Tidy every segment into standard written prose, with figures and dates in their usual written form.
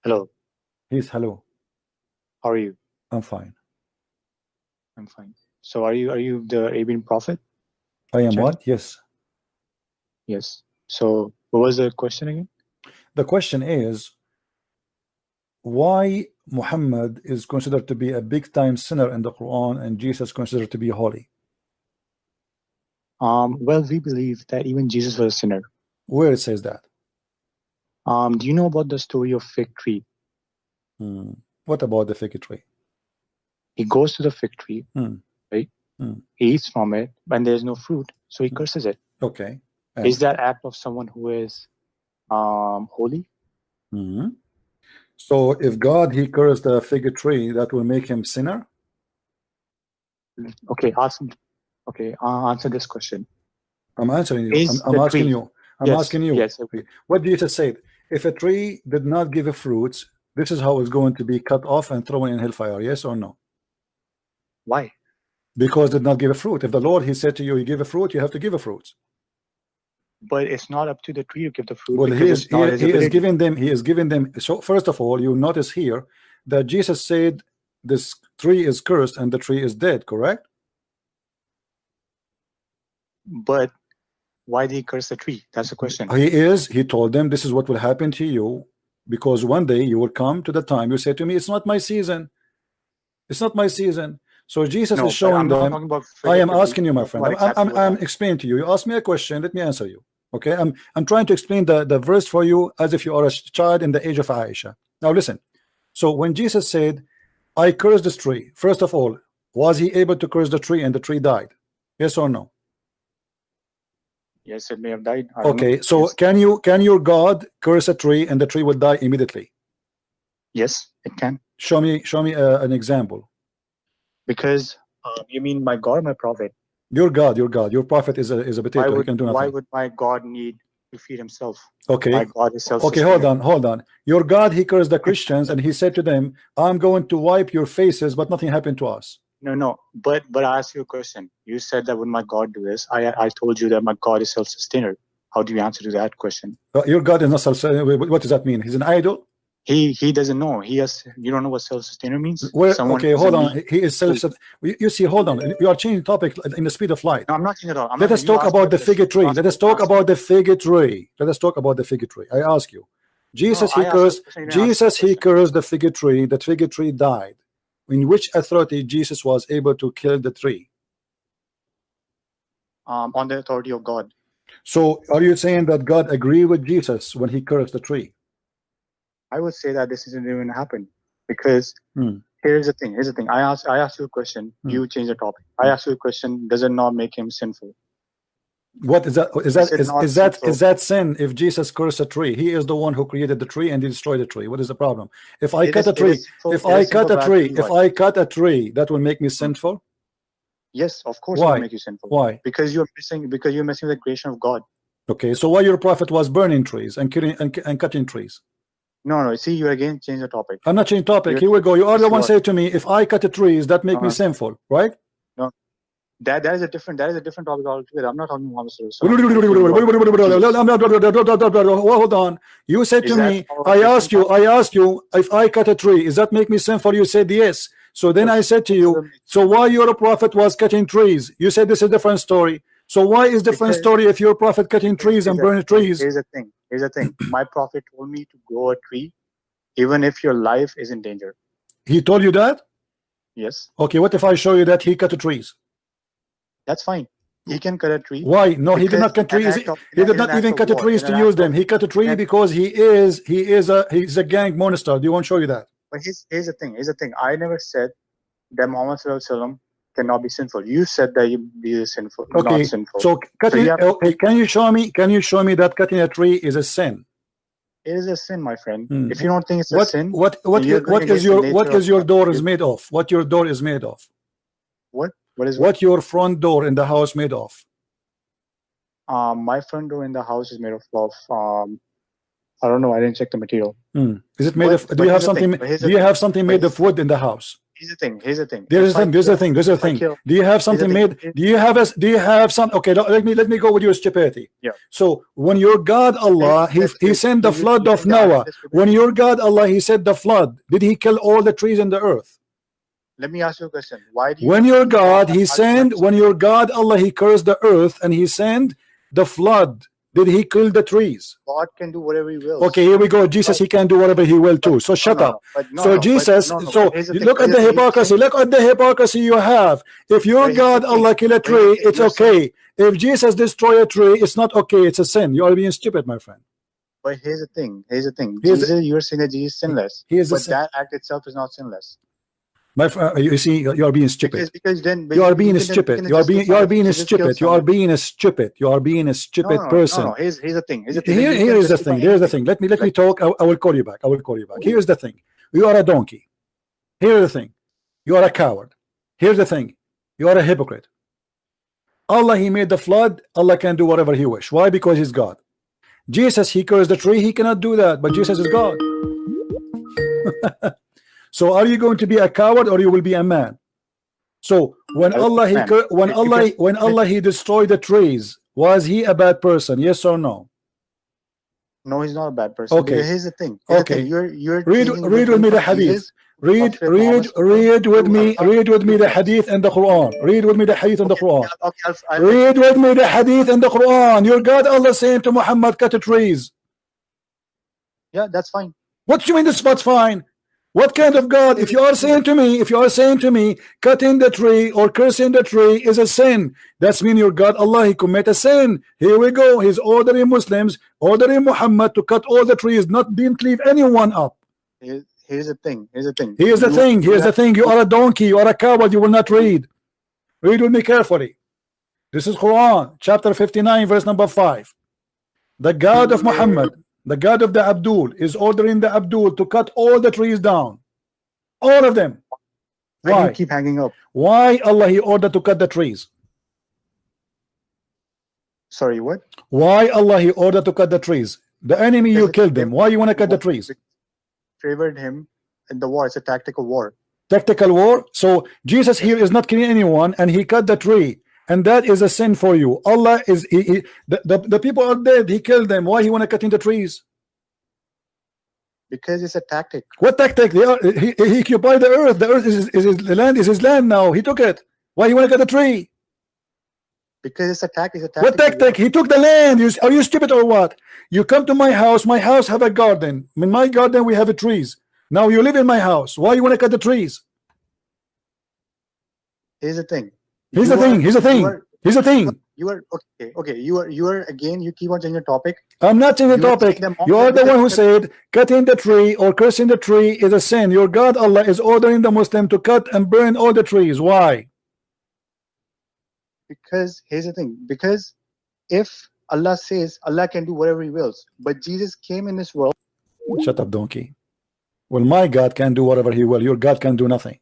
Hello, Yes, hello. how are you? I'm fine. I'm fine. So are you the Arabian Prophet, I am Jenny? what? Yes. Yes. So what was the question again? The question is why Muhammad is considered to be a big time sinner in the Quran and Jesus considered to be holy. Well, we believe that even Jesus was a sinner. Where it says that? Do you know about the story of fig tree? Hmm. What about the fig tree? He goes to the fig tree, Hmm. right? Hmm. He eats from it, and there's no fruit, so he curses it. Okay. Is And that act of someone who is holy? hmm. So if God he cursed the fig tree, that will make him sinner? Okay, ask him. Okay, answer this question. I'm answering you. Is I'm the asking tree? you. I'm Yes, asking you. yes. Okay. What Jesus said? If a tree did not give a fruits, this is how it's going to be cut off and thrown in hellfire. Yes or no? Why? Because did not give a fruit. If the Lord he said to you, you give a fruit, you have to give a fruit. But it's not up to the tree to give the fruit Well, because it's not his he is ability. giving them. He is giving them. So first of all, you notice here that Jesus said this tree is cursed and the tree is dead. Correct? But why did he curse the tree? That's the question. He is. He told them this is what will happen to you because one day you will come to the time you say to me, "It's not my season. It's not my season." So Jesus is No, but showing I'm not them. talking about I am figuratively. asking you, I'm my talking friend. about exactly what I'm happened. explaining to you. You ask me a question. Let me answer you. Okay. I'm trying to explain the verse for you as if you are a child in the age of Aisha. Now listen. So when Jesus said, "I curse this tree," first of all, was he able to curse the tree and the tree died? Yes or no? Yes, it may have died. I don't know. Okay. So Yes, can your God curse a tree and the tree will die immediately? yes, it can. Show me an example. Because you mean my God, my prophet? Your prophet is a Why potato. He would can do why nothing. would my God need to feed himself? My Okay. God is Okay, self-sustainer. hold on. Your God, he cursed the Christians and he said to them, "I'm going to wipe your faces, but nothing happened to us." No, no. But I asked you a question. You said that would my God do this? I told you that my God is self-sustainer. How do you answer to that question? Your God is not self. What does that mean? He's an idol. He doesn't know. He has. You don't know what self-sustainer means? Where? Someone Okay, who hold doesn't on. need He is self. food. You see, hold on. You are changing topic in the speed of light. No, I'm not saying at all. I'm Let not. us You talk asked me about a the fig question. You tree. asked Let me. us talk about the fig tree. Let us talk about the fig tree. I ask you. No, Jesus he I asked you a cursed. question. You didn't answer my Jesus he question. cursed the fig tree. That fig tree died. In which authority Jesus was able to kill the tree? On the authority of God. So are you saying that God agreed with Jesus when he cursed the tree? I would say that this isn't even happen because Hmm. here's the thing. Here's the thing. I asked you a question. You change the topic. I asked you a question. Does it not make him sinful? What is that? Is it not Is sinful? that sin if Jesus cursed a tree? He is the one who created the tree and he destroyed the tree. What is the problem? If I cut a It tree, is sinful. It is sinful. But I'll tell you if what. I cut a tree, that will make me sinful. Yes, of course it will Why? make you sinful Wwhy? because you're missing. Because you're missing the creation of God. Okay, so why your prophet was burning trees and killing and cutting trees? No, no. See, you again change the topic. I'm not changing topic. You're, Here we go. You are yes, the you one are. say to me, if I cut the trees, that make me Uh, sinful, right? no, that is a different topic altogether. I'm not talking Muhammad Sallallahu Hold on. You said Is to that me, a different topic? I asked you if I cut a tree, does that make me sinful? You said yes. So then I Yes, said to yes, it you, will make so why your prophet was cutting trees? You said this is a different story. So why is different because story if your prophet cutting trees and burning trees? here's the thing. Here's the thing. My prophet told me to grow a tree, even if your life is in danger. He told you that? Yes, Okay, what if I show you that he cut the trees? that's fine. He can cut a tree Why? No, he did not because cut trees. in He did an not act even of cut the war, trees in to an use act of, them. He cut a tree in an, because he's a gang monster. Do you want to show you that? but here's the thing. Here's the thing. I never said that Muhammad Sallallahu Alaihi Wasallam cannot be sinful. You said that he is sinful, not Okay, sinful. so So you cutting. have to Okay, take. can you show me? Can you show me that cutting a tree is a sin? It is a sin, my friend. Hmm. If you don't think it's a sin, then you're going What is against the nature of your God. door is made of? What your door is made of? What? What is what? What your front door in the house made of? My front door in the house is made of I don't know. I didn't check the material. Is it made of? Do you Here's have the thing. something? But here's Do the you thing. have something But made of wood in the house? Here's the thing. Here's the thing. There's a thing. There's a thing. There's a If I thing. kill- Do you have something thing. made? Do you have some? Okay, let me go with your stupidity. Yeah. So when your God Allah, he sent the flood of Noah. When your God Allah, he said the flood. Did he kill all the trees in the earth? Let me ask you a question. Why do you? When your God, he sent. When your God Allah, he cursed the earth and he sent the flood. Did he kill the trees? God can do whatever he wills. Okay, here we go. Jesus, he can do whatever he will too. So shut up. So Jesus, so look at the hypocrisy. Look at the hypocrisy you have. If your God Allah kill a tree, it's okay. If Jesus destroy a tree, it's not okay. It's a sin. You are being stupid, my friend. But here's the thing. Here's the thing. Here's Jesus, you're saying that Jesus is sinless. But that act itself is not sinless. My friend, you see, you are being stupid. Because then you are being stupid. You are being stupid. You are being a stupid. You are being a stupid person. No. Here's the thing. Here is the thing. Here's the thing. Let me talk. I will call you back. I will call you back. Here's the thing. You are a donkey. Here's the thing. You are a coward. Here's the thing. You are a hypocrite. Allah, he made the flood. Allah can do whatever he wish. Why? Because he's God. Jesus, he cursed the tree. He cannot do that. But Jesus is God. So are you going to be a coward or you will be a man? So when Allah he destroyed the trees, was he a bad person? Yes or no? No, he's not a bad person. Okay. Here's the thing. Okay. You're read with me the hadith. Read with me the hadith and the Quran. Read with me the hadith and the Quran. Read with me the hadith and the Quran. Your God Allah saying to Muhammad, cut the trees. Yeah, that's fine. What do you mean this what's fine? What kind of God? If you are saying to me, cutting the tree or cursing the tree is a sin, that's mean your God Allah, he commit a sin. Here we go. He's ordering Muslims, ordering Muhammad to cut all the trees, didn't leave anyone up. Here's the thing. Here's the thing. You are a donkey. You are a coward. You will not read. Read with me carefully. This is Quran, chapter 59, verse number 5. The God of Muhammad, the God of the Abdul, is ordering the Abdul to cut all the trees down. All of them. Why? You keep hanging up. Why Allah he ordered to cut the trees? Sorry, what? Why Allah he ordered to cut the trees? The enemy, you killed them. Why you want to cut the trees? Favored him in the war. It's a tactical war. Tactical war. So Jesus here is not killing anyone, and he cut the tree, and that is a sin for you. Allah is the people are dead. He killed them. Why he want to cut in the trees? Because it's a tactic. What tactic? They are he occupied the earth. The earth is his land. Is his land now. He took it. Why he want to cut the tree? Because it's a tactic. What tactic? He took the land. Are you stupid or what? You come to my house. My house have a garden. In my garden we have trees. Now you live in my house. Why you want to cut the trees? Here's the thing. Here's the thing. You are okay. You are again. You keep on changing the topic. I'm not changing the topic. You are the one who said cutting the tree or cursing the tree is a sin. Your God Allah is ordering the Muslim to cut and burn all the trees. Why? Because here's the thing. Because if Allah says Allah can do whatever he wills, but Jesus came in this world. Shut up, donkey. Well, my God can do whatever he will. Your God can do nothing.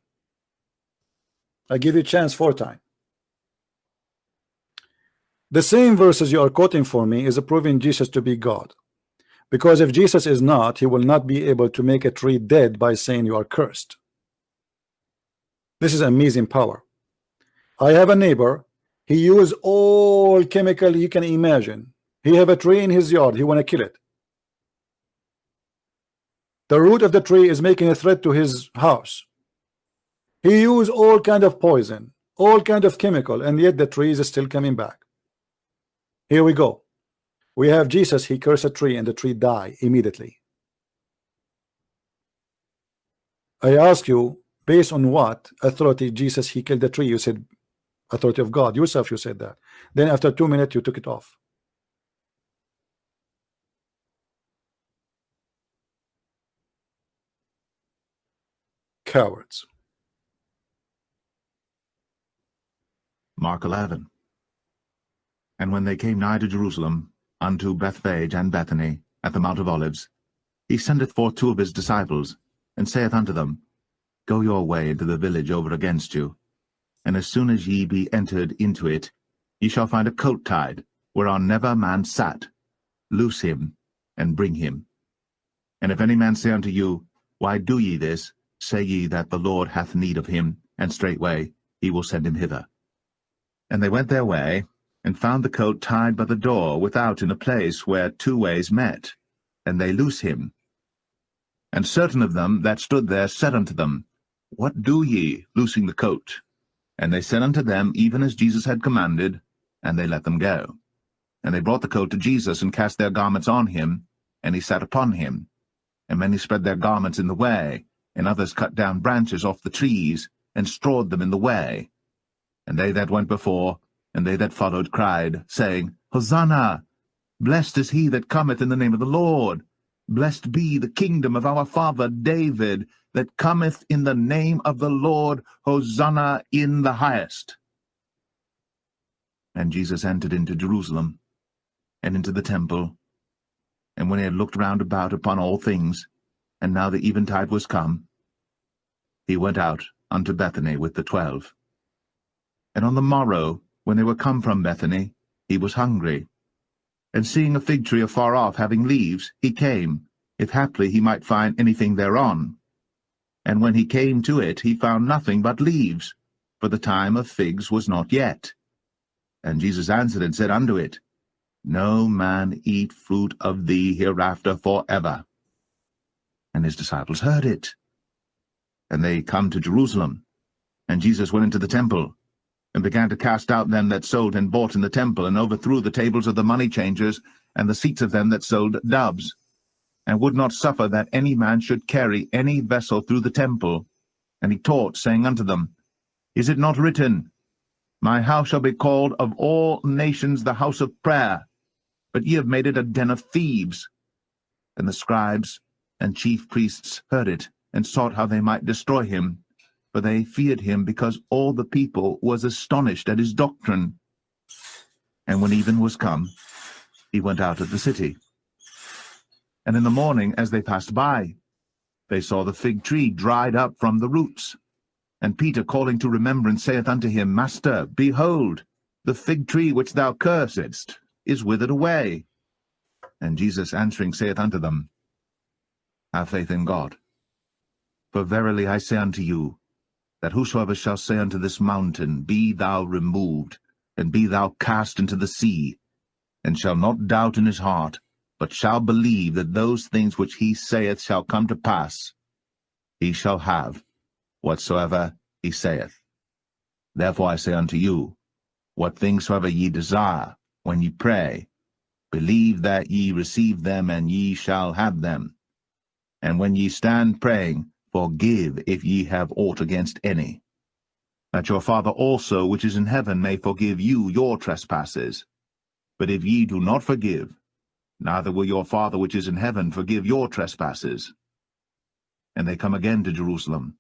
I give you a chance 4 times. The same verses you are quoting for me is proving Jesus to be God. Because if Jesus is not, he will not be able to make a tree dead by saying you are cursed. This is amazing power. I have a neighbor. He used all chemical you can imagine. He have a tree in his yard. He want to kill it. The root of the tree is making a threat to his house. He used all kind of poison, all kind of chemical, and yet the tree is still coming back. Here we go. We have Jesus. He cursed a tree and the tree died immediately. I ask you, based on what authority Jesus he killed the tree? You said authority of God. Yourself you said that. Then after 2 minutes you took it off. Cowards. Mark 11. And when they came nigh to Jerusalem, unto Bethphage and Bethany, at the Mount of Olives, he sendeth forth 2 of his disciples, and saith unto them, Go your way into the village over against you, and as soon as ye be entered into it, ye shall find a colt tied, whereon never man sat. Loose him, and bring him. And if any man say unto you, Why do ye this? say ye that the Lord hath need of him, and straightway he will send him hither. And they went their way, and found the colt tied by the door without in a place where two ways met, and they loose him. And certain of them that stood there said unto them, What do ye, loosing the colt? And they said unto them even as Jesus had commanded, and they let them go. And they brought the colt to Jesus, and cast their garments on him, and he sat upon him. And many spread their garments in the way, and others cut down branches off the trees, and strawed them in the way. And they that went before, and they that followed, cried, saying, Hosanna! Blessed is he that cometh in the name of the Lord. Blessed be the kingdom of our father David, that cometh in the name of the Lord. Hosanna in the highest. And Jesus entered into Jerusalem, and into the temple. And when he had looked round about upon all things, and now the eventide was come, he went out unto Bethany with the 12. And on the morrow, when they were come from Bethany, he was hungry. And seeing a fig tree afar off having leaves, he came, if haply he might find anything thereon. And when he came to it, he found nothing but leaves, for the time of figs was not yet. And Jesus answered and said unto it, No man eat fruit of thee hereafter for ever. And his disciples heard it. And they come to Jerusalem. And Jesus went into the temple, and began to cast out them that sold and bought in the temple, and overthrew the tables of the money changers, and the seats of them that sold doves, and would not suffer that any man should carry any vessel through the temple. And he taught, saying unto them, Is it not written, My house shall be called of all nations the house of prayer, but ye have made it a den of thieves? And the scribes and chief priests heard it, and sought how they might destroy him, for they feared him, because all the people was astonished at his doctrine. And when even was come, he went out of the city. And in the morning, as they passed by, they saw the fig tree dried up from the roots. And Peter, calling to remembrance, saith unto him, Master, behold, the fig tree which thou cursedst is withered away. And Jesus answering saith unto them, Have faith in God. For verily I say unto you, that whosoever shall say unto this mountain, Be thou removed, and be thou cast into the sea, and shall not doubt in his heart, but shall believe that those things which he saith shall come to pass, he shall have whatsoever he saith. Therefore I say unto you, what things soever ye desire, when ye pray, believe that ye receive them, and ye shall have them. And when ye stand praying, forgive if ye have aught against any, that your Father also which is in heaven may forgive you your trespasses. But if ye do not forgive, neither will your Father which is in heaven forgive your trespasses. And they come again to Jerusalem.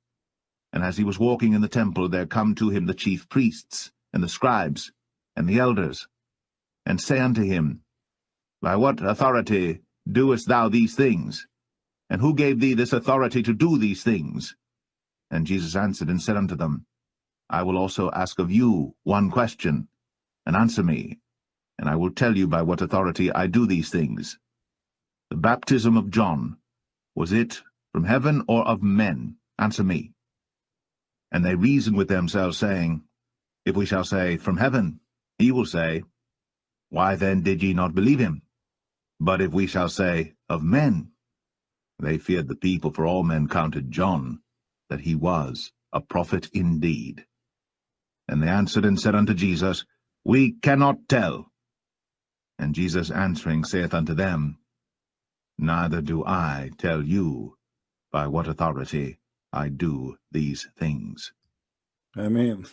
And as he was walking in the temple, there come to him the chief priests, and the scribes, and the elders, and say unto him, By what authority doest thou these things? And who gave thee this authority to do these things? And Jesus answered and said unto them, I will also ask of you one question, and answer me, and I will tell you by what authority I do these things. The baptism of John, was it from heaven or of men? Answer me. And they reason with themselves, saying, If we shall say, From heaven, he will say, Why then did ye not believe him? But if we shall say, Of men, they feared the people, for all men counted John, that he was a prophet indeed. And they answered and said unto Jesus, We cannot tell. And Jesus answering saith unto them, Neither do I tell you by what authority I do these things. Amen.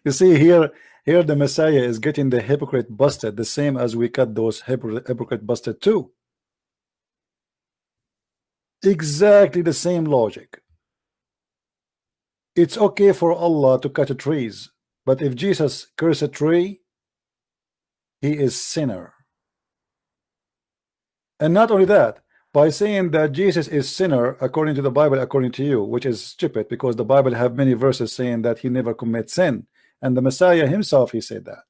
You see, here the Messiah is getting the hypocrite busted, the same as we cut those hypocrite busted too. Exactly the same logic. It's okay for Allah to cut trees, but if Jesus curse a tree, he is sinner. And not only that, by saying that Jesus is sinner according to the Bible, according to you, which is stupid, because the Bible have many verses saying that he never commits sin, and the Messiah himself, he said that.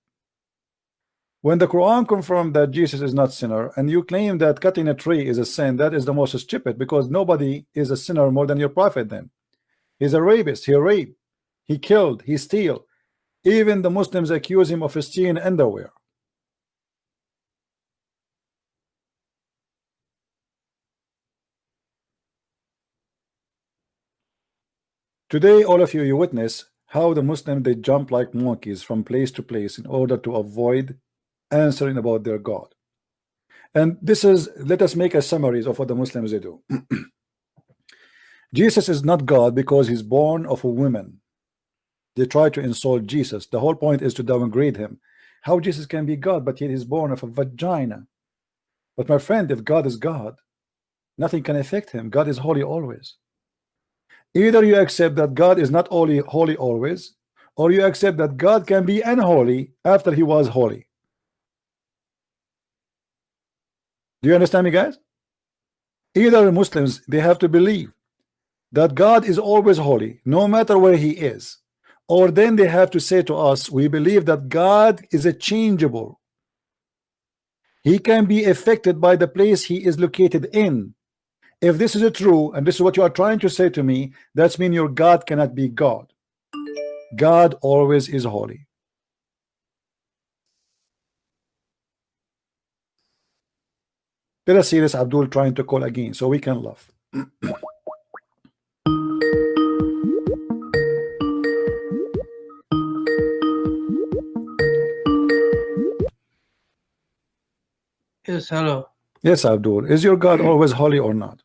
When the Quran confirmed that Jesus is not sinner, and you claim that cutting a tree is a sin, that is the most stupid, because nobody is a sinner more than your prophet. Then he's a rapist, he raped, he killed, he steal. Even the Muslims accuse him of stealing underwear. Today, all of you, you witness how the Muslims, they jump like monkeys from place to place in order to avoid answering about their God. And this is, let us make a summary of what the Muslims they do. Jesus is not God because he's born of a woman. They try to insult Jesus. The whole point is to downgrade him. How Jesus can be God, but yet he's born of a vagina? But my friend, if God is God, nothing can affect him. God is holy always. Either you accept that God is not only holy always, or you accept that God can be unholy after he was holy. Do you understand me, guys? Either Muslims, they have to believe that God is always holy, no matter where he is, or then they have to say to us, we believe that God is a changeable. He can be affected by the place he is located in. If this is true, and this is what you are trying to say to me, that means your God cannot be God. God always is holy. Let us see this Abdul trying to call again so we can laugh. Yes, hello. Yes, Abdul. Is your God always holy or not?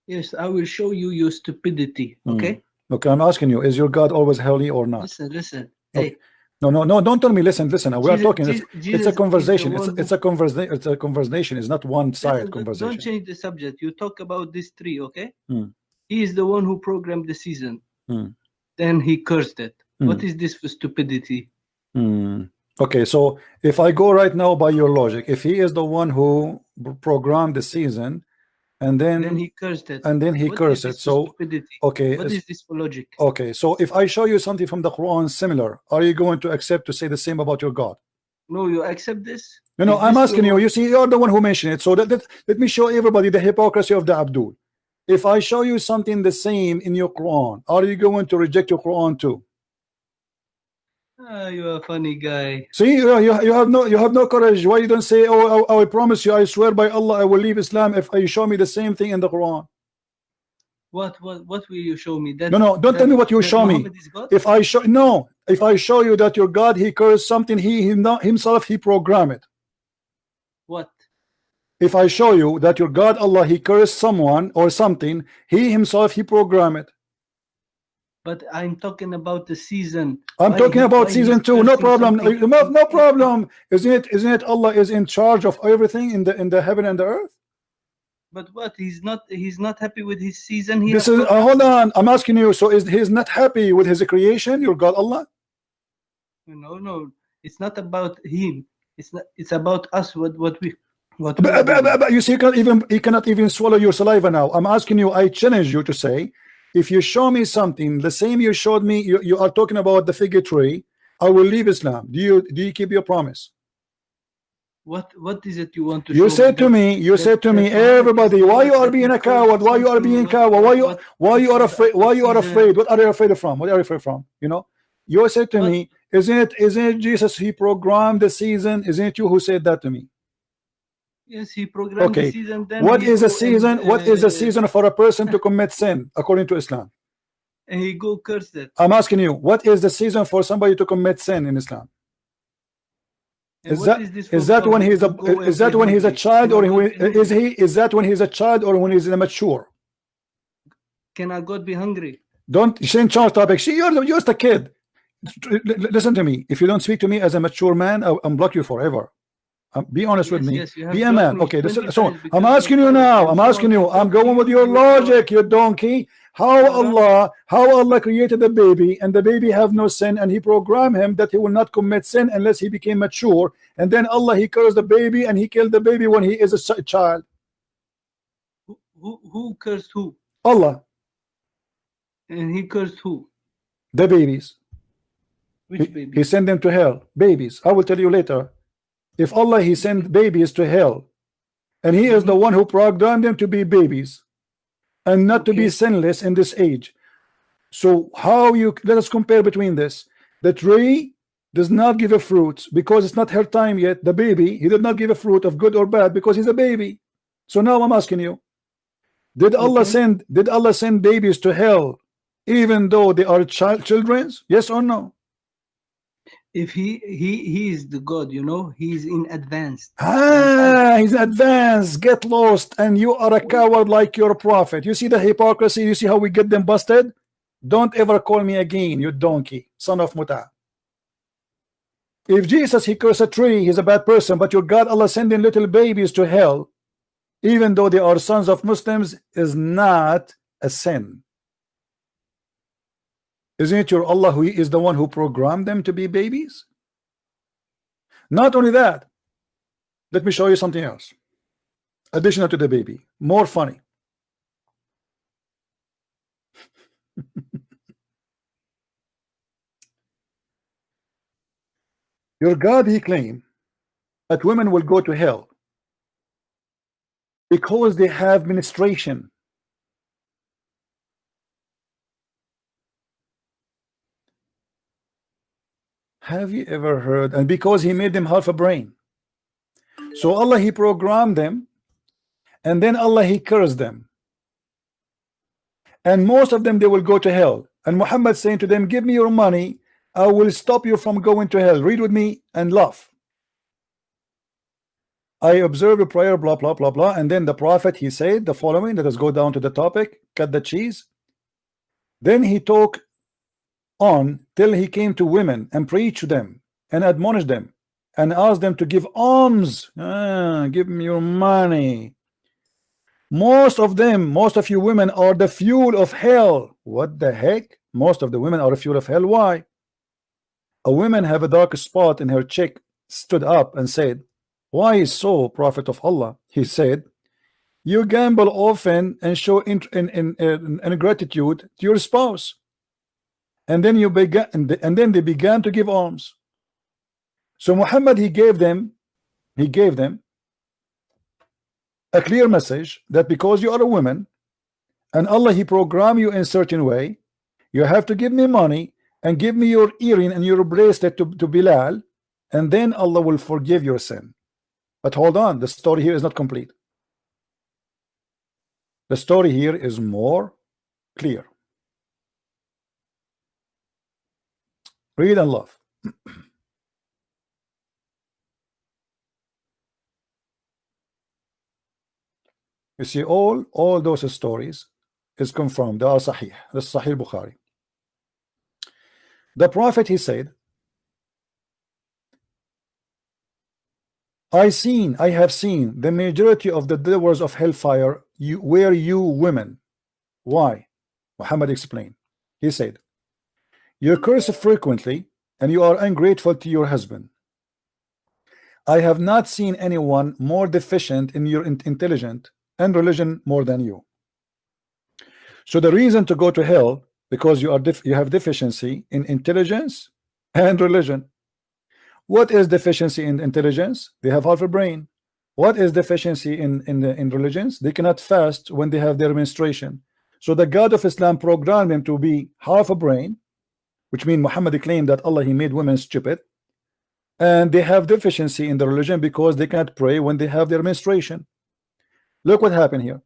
Yes, I will show you your stupidity. Okay. Okay, I'm asking you, is your God always holy or not? Listen. Okay. Hey, No, don't tell me. Listen. We are talking. It's Jesus a is conversation. the one It's a conversation. It's a conversation. It's not one-sided conversation. Don't change the subject. You talk about this tree, okay? Hmm. He is the one who programmed the season. Hmm. Then he cursed it. Hmm. What is this for stupidity? Okay, so if I go right now by your logic, if he is the one who programmed the season, and then he cursed it. and then he What cursed is it, this for so stupidity? okay, What is this for logic? okay, so if I show you something from the Quran similar, are you going to accept to say the same about your God? No, you accept this? No, Is I'm this asking you. You see, you're the one who mentioned it. So let me show everybody the hypocrisy of the Abdul. If I show you something the same in your Quran, are you going to reject your Quran too? You're a funny guy. See, you have no courage. Why you don't say, oh, I promise you, I swear by Allah, I will leave Islam if you show me the same thing in the Quran. What will you show me? That, No, don't tell me what you show me. If I show you that your God, he cursed something, he himself he programmed it. What? If I show you that your God Allah, he cursed someone or something, he himself he programmed it. But I'm talking about the season. I'm talking about season 2. No problem. No problem. Isn't it Allah is in charge of everything in the heaven and the earth? But what? He's not happy with his season here. This is hold on. I'm asking you. So he's not happy with his creation? Your God Allah? No. It's not about him. It's about us. What we. But you see, he cannot even swallow your saliva now. I'm asking you. I challenge you to say, if you show me something the same you showed me, you are talking about the fig tree, I will leave Islam. Do you keep your promise? What is it you want to you show said me? You said to me, everybody, why you are being a coward? Why you are being coward? Why you are afraid? Why you are afraid? What are you afraid from? What are you afraid from? You know, you said to me, isn't it Jesus? He programmed the season. Isn't it you who said that to me? Yes, he programmed the season. Then what is a season? What is a season for a person to commit sin according to Islam? And he go curse it. I'm asking you, what is the season for somebody to commit sin in Islam? Is that when he's a child, or is that when he's a child, or when he's mature? Can our God be hungry? Don't change topic. You're just a kid. Listen to me. If you don't speak to me as a mature man, I'll block you forever. Be honest with me. Be a man. Okay, so I'm asking you now. I'm going with your logic, you donkey. How Allah created the baby, and the baby have no sin, and he programmed him that he will not commit sin unless he became mature, and then Allah he cursed the baby and he killed the baby when he is a child. Who cursed who? Allah. And he cursed who? The babies. Which baby? He sent them to hell. Babies. I will tell you later. if Allah he sent babies to hell, and he is the one who programmed them to be babies and not to be sinless in this age, so how you let us compare between this? The tree does not give a fruit because it's not her time yet. The baby, he did not give a fruit of good or bad because he's a baby. So now I'm asking you, did Allah send babies to hell even though they are children's? Yes or no? If he is the God, you know, he's in advance. He's advanced. Get lost, and you are a coward like your prophet. You see the hypocrisy? You see how we get them busted? Don't ever call me again, you donkey, son of Muta. If Jesus he cursed a tree, he's a bad person, but your God Allah sending little babies to hell, even though they are sons of Muslims, is not a sin. Isn't it your Allah who is the one who programmed them to be babies? Not only that, let me show you something else additional to the baby, more funny. Your God he claimed that women will go to hell because they have menstruation. Have you ever heard? And because he made them half a brain, so Allah he programmed them, and then Allah he cursed them, and most of them they will go to hell. And Muhammad saying to them, give me your money, I will stop you from going to hell. Read with me and laugh. I observed a prayer, blah blah blah blah, and then the prophet he said the following. Let us go down to the topic, cut the cheese. Then he talked on till he came to women and preached to them and admonished them and asked them to give alms. Give me your money. Most of them, most of you women are the fuel of hell. What the heck? Most of the women are the fuel of hell. Why? A woman have a dark spot in her cheek, stood up and said, why is so, Prophet of Allah? He said, you gamble often and show ingratitude to your spouse. And then you began, and then they began to give alms. So Muhammad he gave them a clear message that because you are a woman and Allah he programmed you in a certain way, you have to give me money and give me your earring and your bracelet to Bilal, and then Allah will forgive your sin. But hold on, the story here is not complete. The story here is more clear. Read and love. You see, all those stories is confirmed. They are Sahih. The Sahih Bukhari. The Prophet he said, I have seen the majority of the doors of hellfire were you women. Why? Muhammad explained. He said, you curse frequently and you are ungrateful to your husband. I have not seen anyone more deficient in your intelligence and religion more than you. So the reason to go to hell, because you have deficiency in intelligence and religion. What is deficiency in intelligence? They have half a brain. What is deficiency in religions? They cannot fast when they have their menstruation. So the God of Islam programmed them to be half a brain, which means Muhammad claimed that Allah he made women stupid, and they have deficiency in the religion because they cannot pray when they have their menstruation. Look what happened here.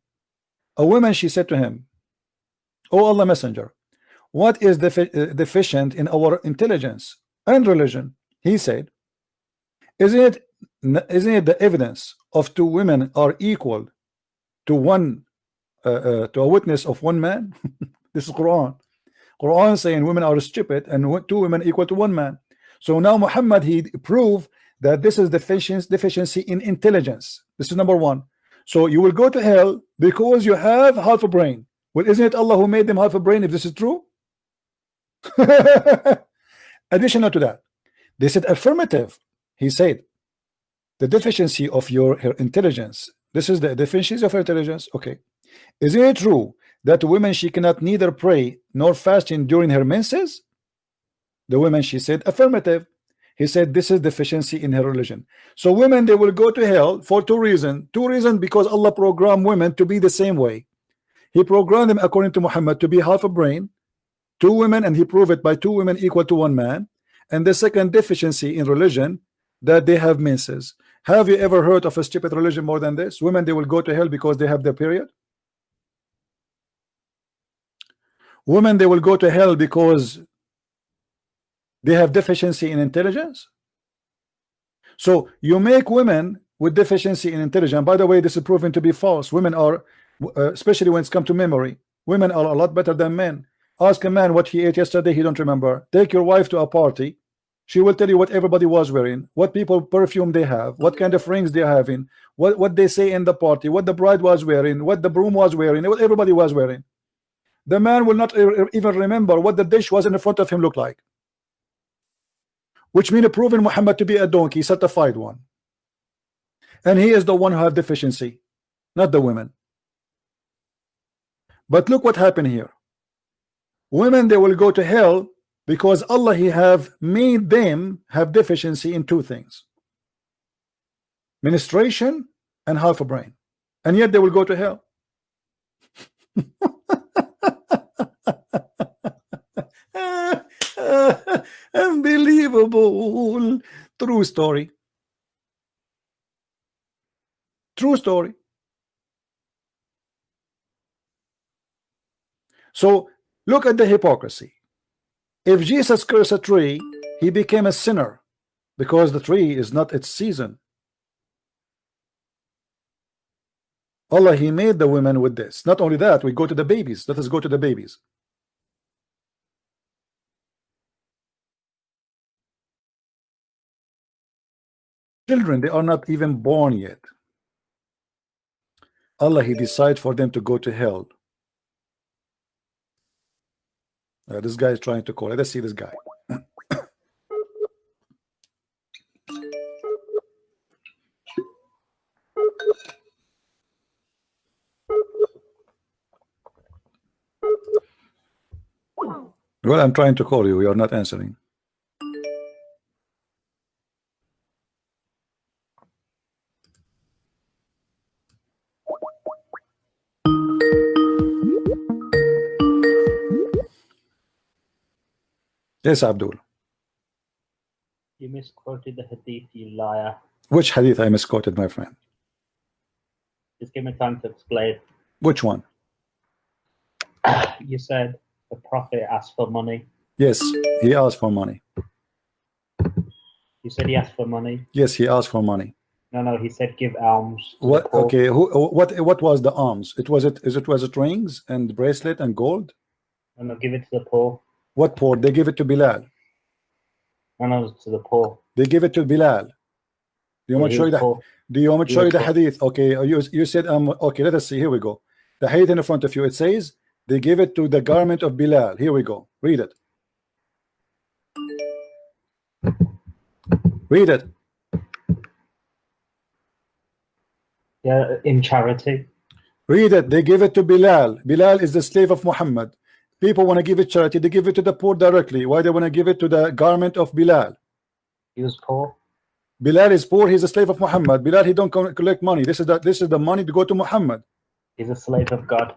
A woman, she said to him, "Oh Allah Messenger, what is deficient in our intelligence and religion?" He said, isn't it the evidence of two women are equal to one to a witness of one man? This is Quran saying women are stupid and two women equal to one man. So now Muhammad he proved that this is deficiency in intelligence. This is number one. So you will go to hell because you have half a brain. Well, isn't it Allah who made them half a brain if this is true? Additional to that, they said affirmative. He said the deficiency of her intelligence. This is the deficiency of her intelligence. Okay, isn't it true that women she cannot neither pray nor fasting during her menses? The woman she said affirmative. He said this is deficiency in her religion. So women, they will go to hell for two reasons. Because Allah programmed women to be the same way. He programmed them, according to Muhammad, to be half a brain, 2 women, and he proved it by 2 women equal to 1 man. And the second deficiency in religion, that they have menses. Have you ever heard of a stupid religion more than this? Women, they will go to hell because they have their period. Women, they will go to hell because they have deficiency in intelligence. So you make women with deficiency in intelligence. By the way, this is proven to be false. Women are, especially when it's come to memory, women are a lot better than men. Ask a man what he ate yesterday, he don't remember. Take your wife to a party, she will tell you what everybody was wearing, what people perfume they have, what kind of rings they're having, what they say in the party, what the bride was wearing, what the broom was wearing, what everybody was wearing. The man will not even remember what the dish was in front of him looked like. Which means proving Muhammad to be a donkey, certified one. And he is the one who have deficiency, not the women. But look what happened here. Women, they will go to hell because Allah, He have made them have deficiency in 2 things: menstruation and half a brain, and yet they will go to hell. Unbelievable. True story. True story. So look at the hypocrisy. If Jesus cursed a tree, he became a sinner because the tree is not its season. Allah, He made the women with this. Not only that, we go to the babies. Let us go to the babies. Children, they are not even born yet. Allah, He decides for them to go to hell. This guy is trying to call. Let us see this guy. Well, I'm trying to call you. You are not answering. Yes, Abdul. You misquoted the hadith, you liar. Which hadith I misquoted, my friend? Just give me time to explain. Which one? You said the prophet asked for money. Yes, he asked for money. You said he asked for money. Yes, he asked for money. No, he said give alms. What? Okay, what was the alms? Was it rings and bracelet and gold? No, give it to the poor. What poor? They give it to Bilal. No, to the poor. They give it to Bilal. Do you want me to show you the? Do you want me to show you the hadith? Okay, you said okay. Let us see. Here we go. The hadith in front of you. It says they give it to the garment of Bilal. Here we go. Read it. Read it. Yeah, in charity. Read it. They give it to Bilal. Bilal is the slave of Muhammad. People want to give it charity. They give it to the poor directly. Why they want to give it to the garment of Bilal? He was poor. Bilal is poor. He's a slave of Muhammad. Bilal, he don't collect money. This is the money to go to Muhammad. He's a slave of God.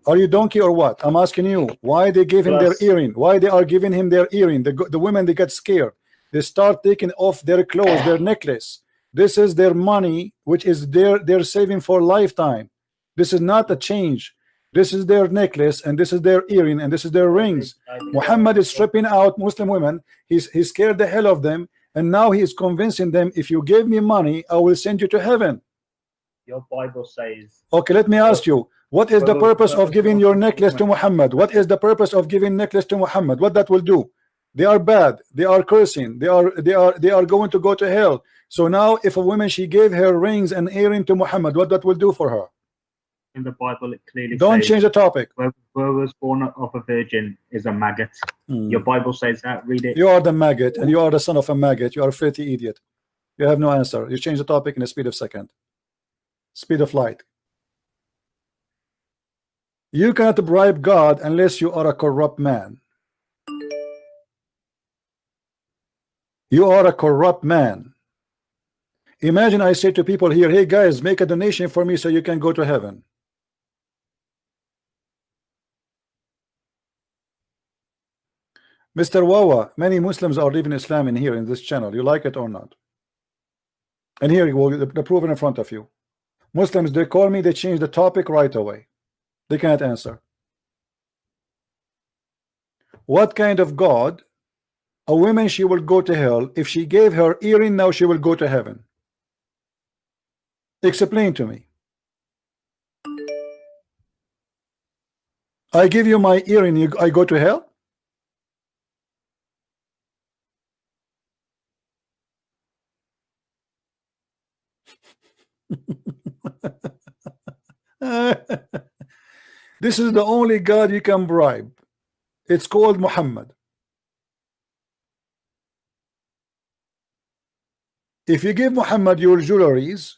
Are you donkey or what? I'm asking you. Why they gave him their earring? Why they are giving him their earring? The women, they get scared. They start taking off their clothes, their necklace. This is their money, which is they're saving for lifetime. This is not a change. This is their necklace, and this is their earring, and this is their rings. Muhammad is stripping out Muslim women. He scared the hell of them, and now he is convincing them, if you give me money, I will send you to heaven. Your Bible says. Okay, let me ask you, what is the purpose of giving your necklace to Muhammad? What is the purpose of giving necklace to Muhammad? What that will do? They are bad. They are cursing. They are going to go to hell. So now, if a woman, she gave her rings and earring to Muhammad, what that will do for her? In the Bible, it clearly don't says, change the topic. Whoever was born of a virgin is a maggot. Your Bible says that. Read it. You are the maggot, and you are the son of a maggot. You are a filthy idiot. You have no answer. You change the topic in the speed of second. Speed of light. You cannot bribe God unless you are a corrupt man. You are a corrupt man. Imagine I say to people here, hey guys, make a donation for me so you can go to heaven. Mr. Wawa, many Muslims are leaving Islam in here in this channel. You like it or not? And here you go, the proof in front of you. Muslims, they call me, they change the topic right away. They cannot answer. What kind of God? A woman, she will go to hell. If she gave her earring, now she will go to heaven. Explain to me. I give you my earring, I go to hell? This is the only God you can bribe. It's called Muhammad. If you give Muhammad your jewelries,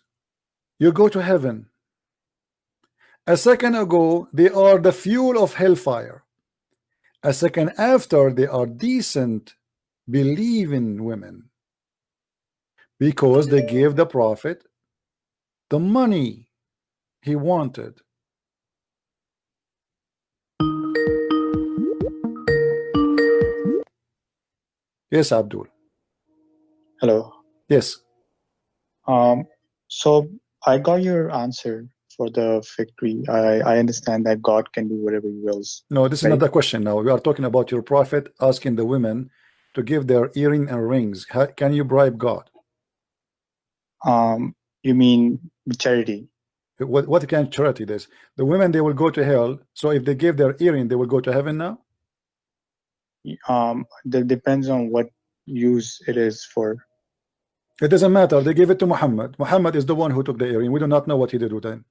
you go to heaven. A second ago, they are the fuel of hellfire. A second after, they are decent, believing women, because they gave the prophet the money he wanted. Yes, Abdul. Hello. Yes. So I got your answer for the fig tree. I understand that God can do whatever he wills. No, this is not the question now. We are talking about your prophet asking the women to give their earring and rings. Can you bribe God? You mean charity? What kind of charity this? The women, they will go to hell. So if they give their earring, they will go to heaven now? That depends on what use it is for. It doesn't matter. They gave it to Muhammad. Muhammad is the one who took the earring. We do not know what he did with them.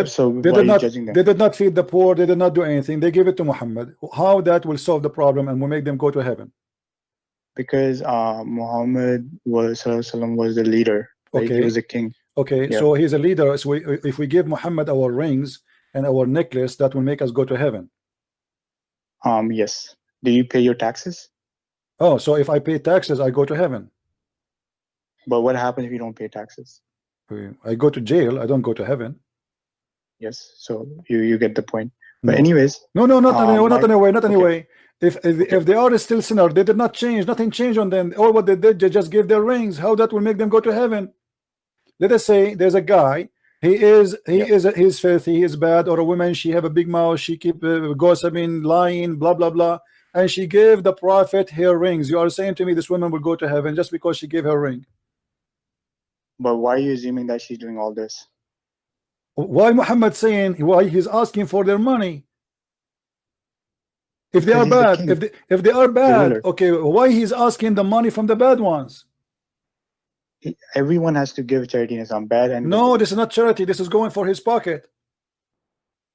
So they why did are you judging them? They did not feed the poor. They did not do anything. They gave it to Muhammad. How that will solve the problem and will make them go to heaven? Because Muhammad was the leader. Right? Okay. He was a king. Okay, so he's a leader. So if we give Muhammad our rings and our necklace, that will make us go to heaven. Yes. Do you pay your taxes? Oh, so if I pay taxes, I go to heaven. But what happens if you don't pay taxes? I go to jail. I don't go to heaven. Yes. So you get the point. But anyways. No, not anyway. If they are still sinner, they did not change. Nothing changed on them. All what they did, they just gave their rings. How that will make them go to heaven? Let us say there's a guy. He's filthy. He is bad. Or a woman. She have a big mouth. She keep gossiping, lying, blah blah blah. And she gave the prophet her rings. You are saying to me this woman will go to heaven just because she gave her ring? But why are you assuming that she's doing all this? Why Muhammad saying why he's asking for their money? If they are bad, if they are bad, okay, why he's asking the money from the bad ones? Everyone has to give charity in some bad and no, this is not charity. This is going for his pocket.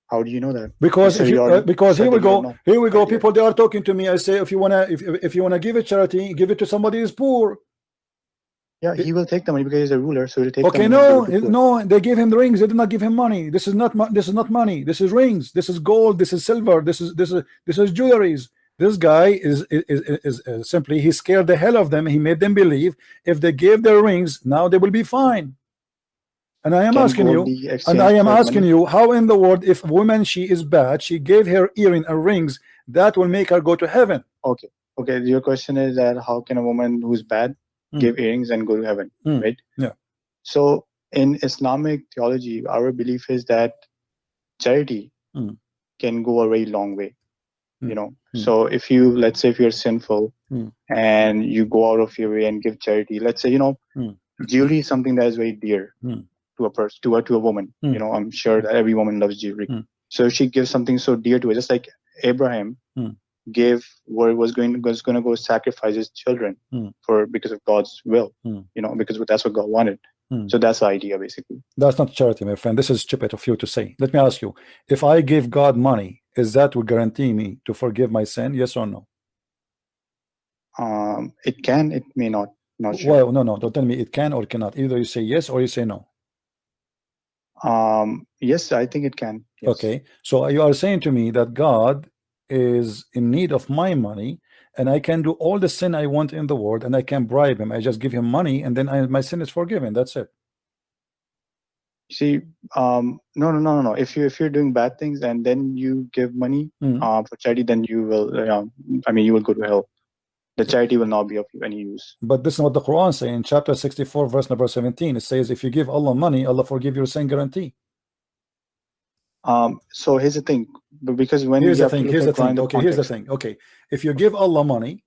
How do you know that? Because because here we go. People, they are talking to me. I say if you wanna give a charity, give it to somebody who's poor. Yeah, he will take the money because he's a ruler, so he'll take. Okay, no, they gave him the rings. They did not give him money. This is not money. This is rings. This is gold. This is silver. This is jewelries. This guy is simply, he scared the hell of them. He made them believe if they gave their rings, now they will be fine. And I am asking you, how in the world, if a woman, she is bad, she gave her earring and rings, that will make her go to heaven? Okay. Your question is that how can a woman who's bad give earrings and go to heaven, right? Yeah. So in Islamic theology, our belief is that charity can go a very long way. So if you, let's say if you're sinful and you go out of your way and give charity, let's say, jewelry is something that is very dear to a person, to a woman. I'm sure that every woman loves jewelry. So if she gives something so dear to her, just like Abraham gave what was going to go sacrifice his children because of God's will, because that's what God wanted. So that's the idea, basically. That's not charity, my friend. This is stupid of you to say. Let me ask you, if I give God money, is that will guarantee me to forgive my sin? Yes or no? It can, it may not. Not sure. Well, no, don't tell me it can or cannot. Either you say yes or you say no. Yes, I think it can. Yes. Okay, so you are saying to me that God is in need of my money, and I can do all the sin I want in the world, and I can bribe him. I just give him money, and then my sin is forgiven. That's it. See, no. If you're doing bad things and then you give money for charity, then you will. I mean, you will go to hell. The charity will not be of any use. But this is what the Quran says in chapter 64, verse number 17. It says, if you give Allah money, Allah forgive your sin guarantee. So here's the thing, because when here's you the thing, here's the thing. Okay, here's the thing. Okay, if you give Allah money,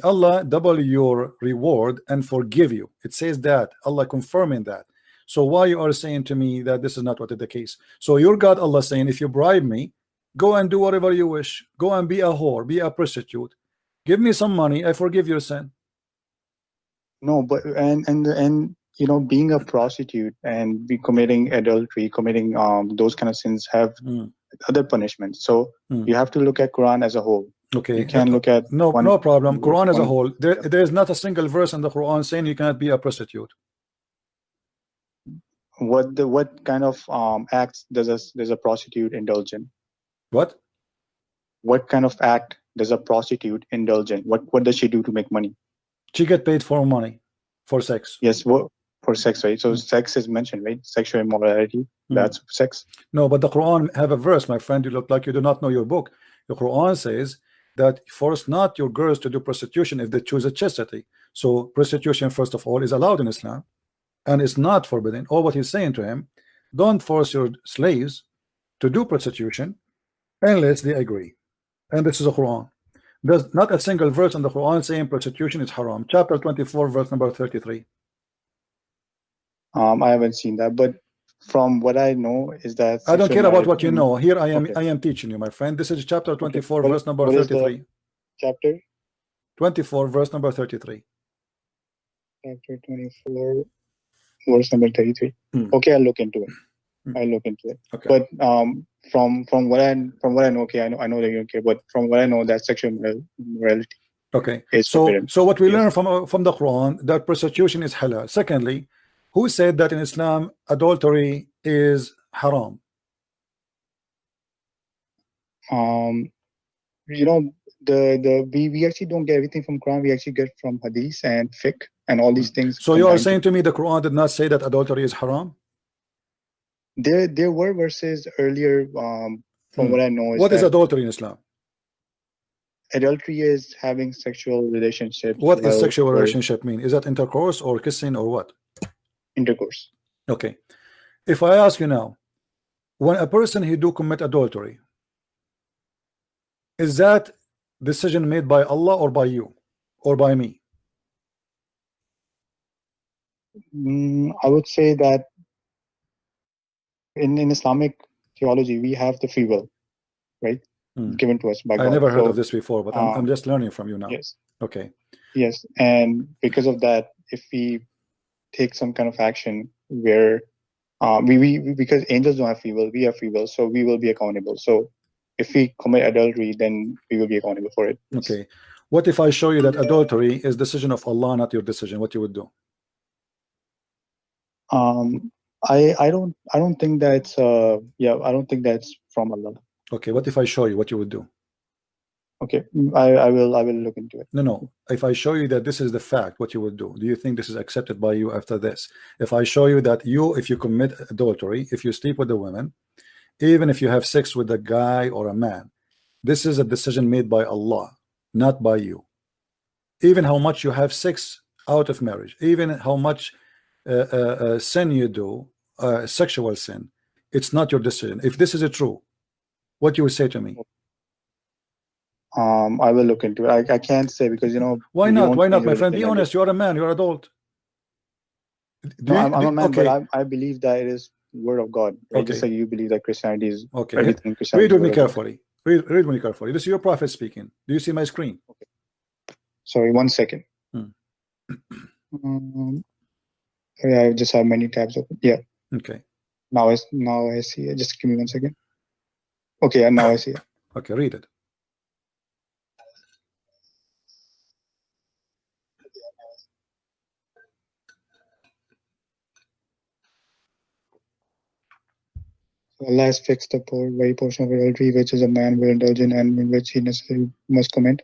Allah double your reward and forgive you. It says that, Allah confirming that. So why you are saying to me that this is not what is the case? So your God Allah saying, if you bribe me, go and do whatever you wish. Go and be a whore, be a prostitute. Give me some money, I forgive your sin. No, but and you know, being a prostitute and be committing adultery, committing those kind of sins have other punishments. So you have to look at Quran as a whole. Okay, you can't look at no problem. Quran as a whole. There is not a single verse in the Quran saying you cannot be a prostitute. What kind of acts does a prostitute indulge in? What kind of act does a prostitute indulge in? What does she do to make money? She get paid for money, for sex. Yes, for sex, right? So sex is mentioned, right? Sexual immorality, that's sex. No, but the Quran have a verse, my friend. You look like you do not know your book. The Quran says that force not your girls to do prostitution if they choose a chastity. So prostitution, first of all, is allowed in Islam, and it's not forbidden. Or what he's saying to him, don't force your slaves to do prostitution unless they agree. And this is the Quran. There's not a single verse in the Quran saying prostitution is haram. Chapter 24, verse number 33. I haven't seen that, but from what I know is that I don't care about what you know. Here I am teaching you, my friend. This is chapter 24, verse number 33. Chapter 24, verse number 33. Chapter 24, verse number 33. Okay, I'll look into it. Okay. But from what I know, okay, I know that you don't care, but from what I know, that sexual morality. Okay. So what we learn from the Quran, that prostitution is halal. Secondly, who said that in Islam adultery is haram? You know, we actually don't get everything from Quran. We actually get from Hadith and fiqh and all these things. So you are saying to me the Quran did not say that adultery is haram? There were verses earlier, from what I know. What is adultery in Islam? Adultery is having sexual relationships. What does sexual relationship mean? Is that intercourse or kissing or what? Intercourse. Okay. If I ask you now, when a person he do commit adultery, is that decision made by Allah or by you or by me? I would say that in Islamic theology we have the free will, right? Given to us by God. I never heard of this before, but I'm just learning from you now. Yes. Okay. Yes, and because of that, if we take some kind of action where we because angels don't have free will, we have free will, so we will be accountable. So if we commit adultery, then we will be accountable for it. Okay. What if I show you that adultery is decision of Allah, not your decision? What you would do? I don't think that's I don't think that's from Allah. Okay, what if I show you what you would do? Okay, I will look into it. No. If I show you that this is the fact, what you would do? Do you think this is accepted by you after this? If I show you that if you commit adultery, if you sleep with a woman, even if you have sex with a guy or a man, this is a decision made by Allah, not by you. Even how much you have sex out of marriage, even how much sin you do, sexual sin, it's not your decision. If this is true, what you would say to me? I will look into it. I can't say because why not? Why not, my friend? Be honest. You are a man. You are adult. I'm a man, okay. But I believe that it is word of God. Right? Okay. Just like you believe that Christianity is everything. Read with me carefully. Read with me carefully. This is your prophet speaking. Do you see my screen? Okay. Sorry, 1 second. Yeah, I just have many tabs open. Yeah. Okay. Now I see it. Just give me 1 second. Okay, and now I see it. Okay, read it. Allah has fixed a very portion of adultery, which is a man will indulge in and in which he necessarily must commit.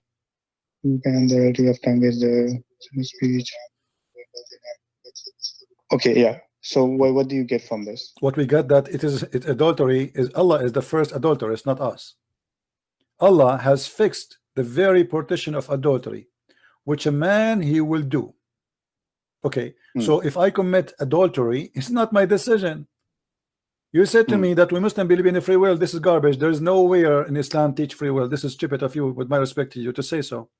And the adultery of tongue is the speech. Okay, yeah. So what do you get from this? What we get that adultery is Allah is the first adulteress, not us. Allah has fixed the very partition of adultery, which a man he will do. Okay, so if I commit adultery, it's not my decision. You said to me that we Muslims believe in the free will. This is garbage. There is nowhere in Islam teach free will. This is stupid of you, with my respect to you, to say so.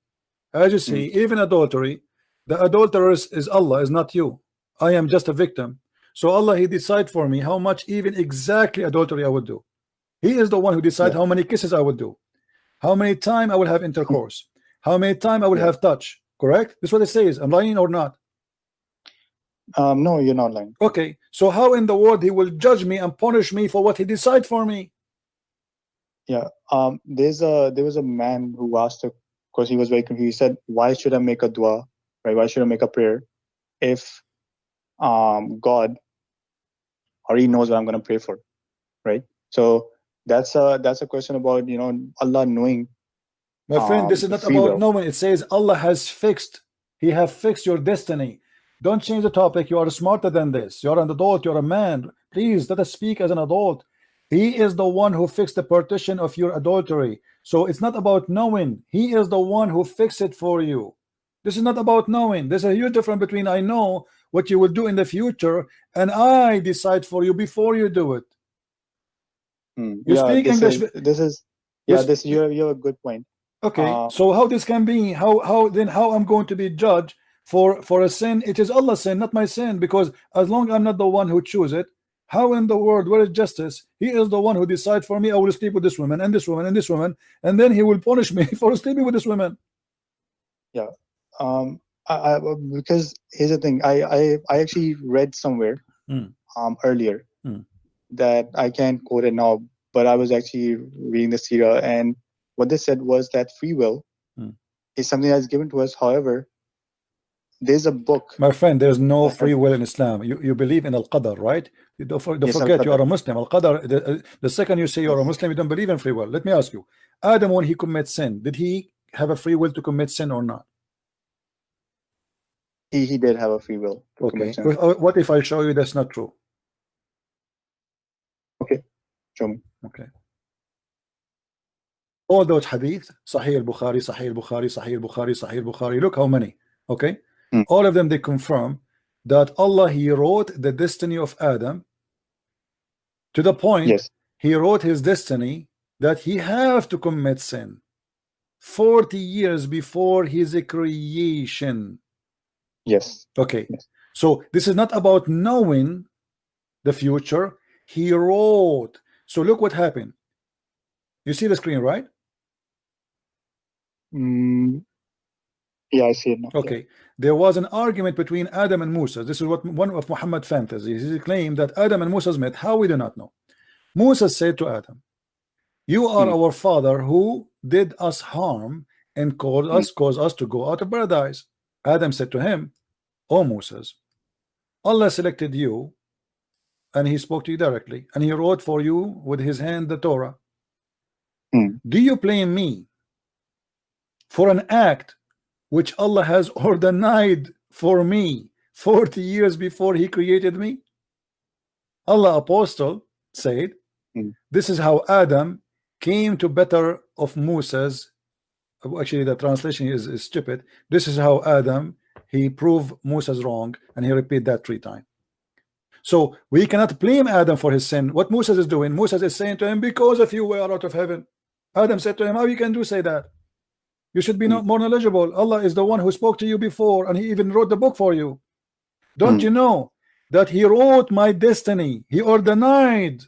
As you see, even adultery, the adulteress is Allah, is not you. I am just a victim. So Allah, he decide for me how much, even exactly adultery I would do. He is the one who decide how many kisses I would do, how many time I will have intercourse, how many time I will have touch. Correct? This is what it says. I'm lying or not? No, you're not lying. Okay, so how in the world he will judge me and punish me for what he decide for me? Yeah. There was a man who asked, because he was very confused. He said, "Why should I make a dua? Right? Why should I make a prayer if God already knows what I'm going to pray for?" Right? So that's a question about Allah knowing. My friend, this is not about knowing. It says Allah has fixed. He have fixed your destiny. Don't change the topic. You are smarter than this. You're an adult. You're a man. Please let us speak as an adult. He is the one who fixed the partition of your adultery. So it's not about knowing. He is the one who fixed it for you. This is not about knowing. There's a huge difference between I know what you will do in the future and I decide for you before you do it. You speak English. You have a good point. Okay, so how this can be? How I'm going to be judged for a sin? It is Allah's sin, not my sin, because as long as I'm not the one who choose it, how in the world, where is justice? He is the one who decides for me. I will sleep with this woman and this woman and this woman, and then he will punish me for sleeping with this woman. Yeah. Because here's the thing. I actually read somewhere earlier that I can't quote it now, but I was actually reading the Sirah, and what they said was that free will is something that's given to us. However, there's a book. My friend, there's no free will in Islam. You believe in Al-Qadr, right? Don't forget you are a Muslim. Al-Qadr, the second you say you're a Muslim, you don't believe in free will. Let me ask you, Adam, when he commits sin, did he have a free will to commit sin or not? He did have a free will to commit sin. What if I show you that's not true? Okay, show me. Okay. All those hadith, Sahih al-Bukhari, Sahih al-Bukhari, Sahih al-Bukhari, Sahih al-Bukhari, look how many. Okay, all of them, they confirm that Allah, he wrote the destiny of Adam to the point he wrote his destiny that he have to commit sin 40 years before his creation. Yes. Okay, so this is not about knowing the future. He wrote. So look what happened. You see the screen, right? Yeah, I see it now. Okay, there was an argument between Adam and Musa. This is what one of Muhammad fantasies. He claimed that Adam and Musa met. How? We do not know. Musa said to Adam, "You are our father who did us harm and caused us to go out of paradise." Adam said to him, "Oh Moses, Allah selected you and he spoke to you directly and he wrote for you with his hand the Torah. Do you blame me for an act which Allah has ordained for me 40 years before he created me?" Allah apostle said, this is how Adam came to better of Moses. Actually, the translation is stupid. This is how Adam, he proved Moses wrong, and he repeat that 3 times. So we cannot blame Adam for his sin. What Moses is doing, Moses is saying to him, because of you we are out of heaven. Adam said to him, how you can say that? You should be more knowledgeable. Allah is the one who spoke to you before, and he even wrote the book for you. Don't you know that he wrote my destiny? He ordained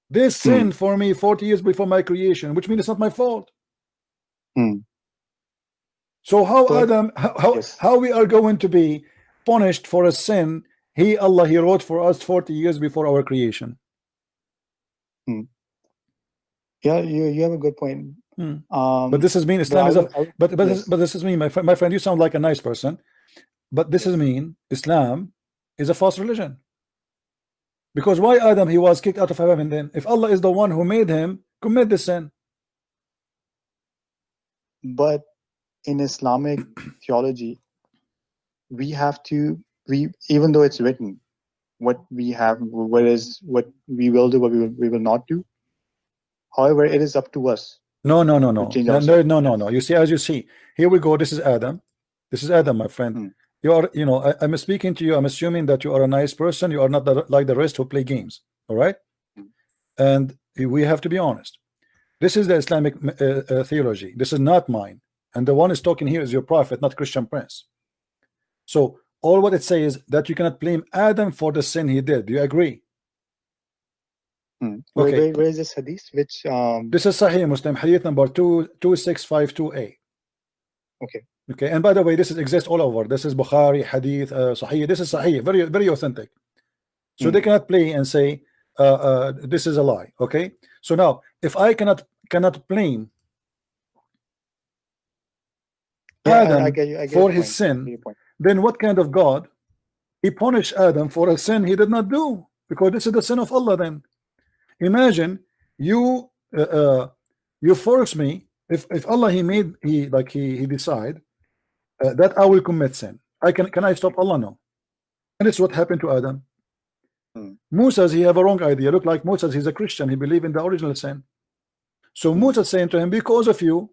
this sin for me 40 years before my creation, which means it's not my fault. So how Adam, how we are going to be punished for a sin Allah, he wrote for us 40 years before our creation? Yeah, you have a good point. But this is mean Islam is but this is mean, my friend, you sound like a nice person, but this is mean Islam is a false religion. Because why Adam, he was kicked out of heaven then? If Allah is the one who made him commit the sin. But in Islamic theology, we have to, even though it's written, what we have, what we will do, what we will not do. However, it is up to us. No. You see, as you see, here we go. This is Adam. This is Adam, my friend. You are, I'm speaking to you. I'm assuming that you are a nice person. You are not like the rest who play games. All right. And we have to be honest. This is the Islamic theology. This is not mine. And the one is talking here is your prophet, not Christian Prince. So all what it says that you cannot blame Adam for the sin he did. Do you agree? Okay. Where is this hadith? Which this is Sahih Muslim, hadith number 2652a. Okay. And by the way, this exists all over. This is Bukhari, hadith, Sahih. This is Sahih, very, very authentic. So they cannot play and say this is a lie. Okay. So now, if I cannot blame Adam for his sin, then what kind of God he punished Adam for a sin he did not do? Because this is the sin of Allah. Then imagine you force me, if Allah he decide that I will commit sin, can I stop Allah? No. And it's what happened to Adam. Musa, he have a wrong idea. Look like Musa, he's a Christian, he believe in the original sin. So Musa saying to him, because of you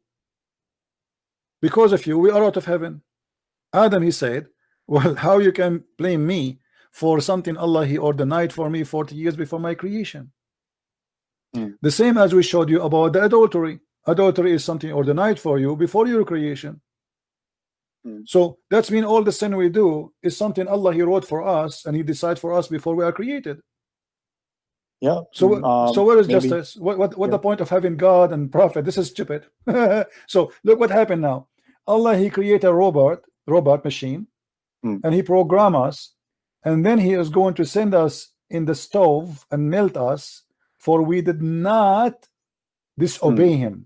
we are out of heaven. Adam, he said, well, how you can blame me for something Allah he ordained for me 40 years before my creation? The same as we showed you about the adultery. Adultery is something ordained for you before your creation. So that's mean all the sin we do is something Allah he wrote for us and he decided for us before we are created. Yeah. So where is justice? What the point of having God and prophet? This is stupid. So look what happened now. Allah he created a robot machine, and he program us, and then he is going to send us in the stove and melt us, for we did not disobey him.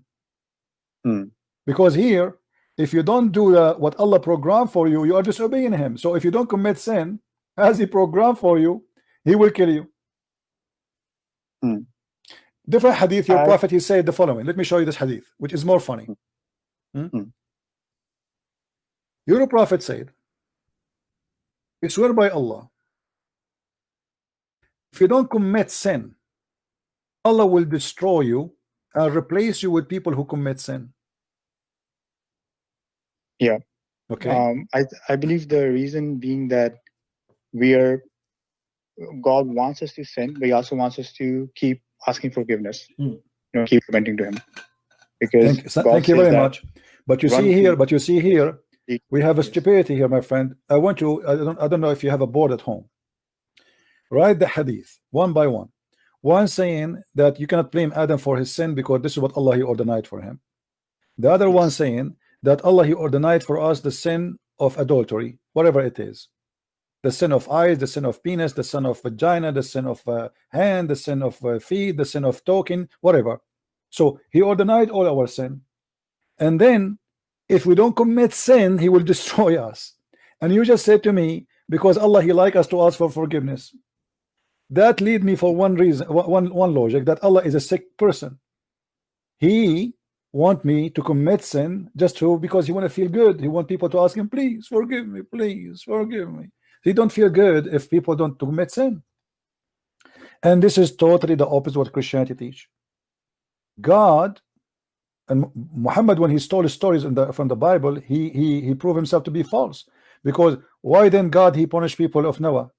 Because here, if you don't do what Allah programmed for you, you are disobeying him. So if you don't commit sin as he programmed for you, he will kill you. Different hadith, your prophet he said the following. Let me show you this hadith, which is more funny. Your prophet said, I swear by Allah, if you don't commit sin, Allah will destroy you and replace you with people who commit sin. Yeah. Okay. I believe the reason being that God wants us to sin, but he also wants us to keep asking forgiveness. Keep repenting to him. Because thank you very much. But you see here, we have a stupidity here, my friend. I don't know if you have a board at home. Write the hadith one by one. One saying that you cannot blame Adam for his sin because this is what Allah he ordained for him. The other one saying that Allah he ordained for us the sin of adultery, whatever it is. The sin of eyes, the sin of penis, the sin of vagina, the sin of hand, the sin of feet, the sin of talking, whatever. So he ordained all our sin. And then if we don't commit sin, he will destroy us. And you just said to me, because Allah he like us to ask for forgiveness. That lead me for one reason, one logic, that Allah is a sick person. He want me to commit sin because he want to feel good. He want people to ask him, please forgive me, please forgive me. He don't feel good if people don't commit sin. And this is totally the opposite of what Christianity teach. God and Muhammad, when he stole his stories from the Bible, he proved himself to be false. Because why then God he punished people of Noah?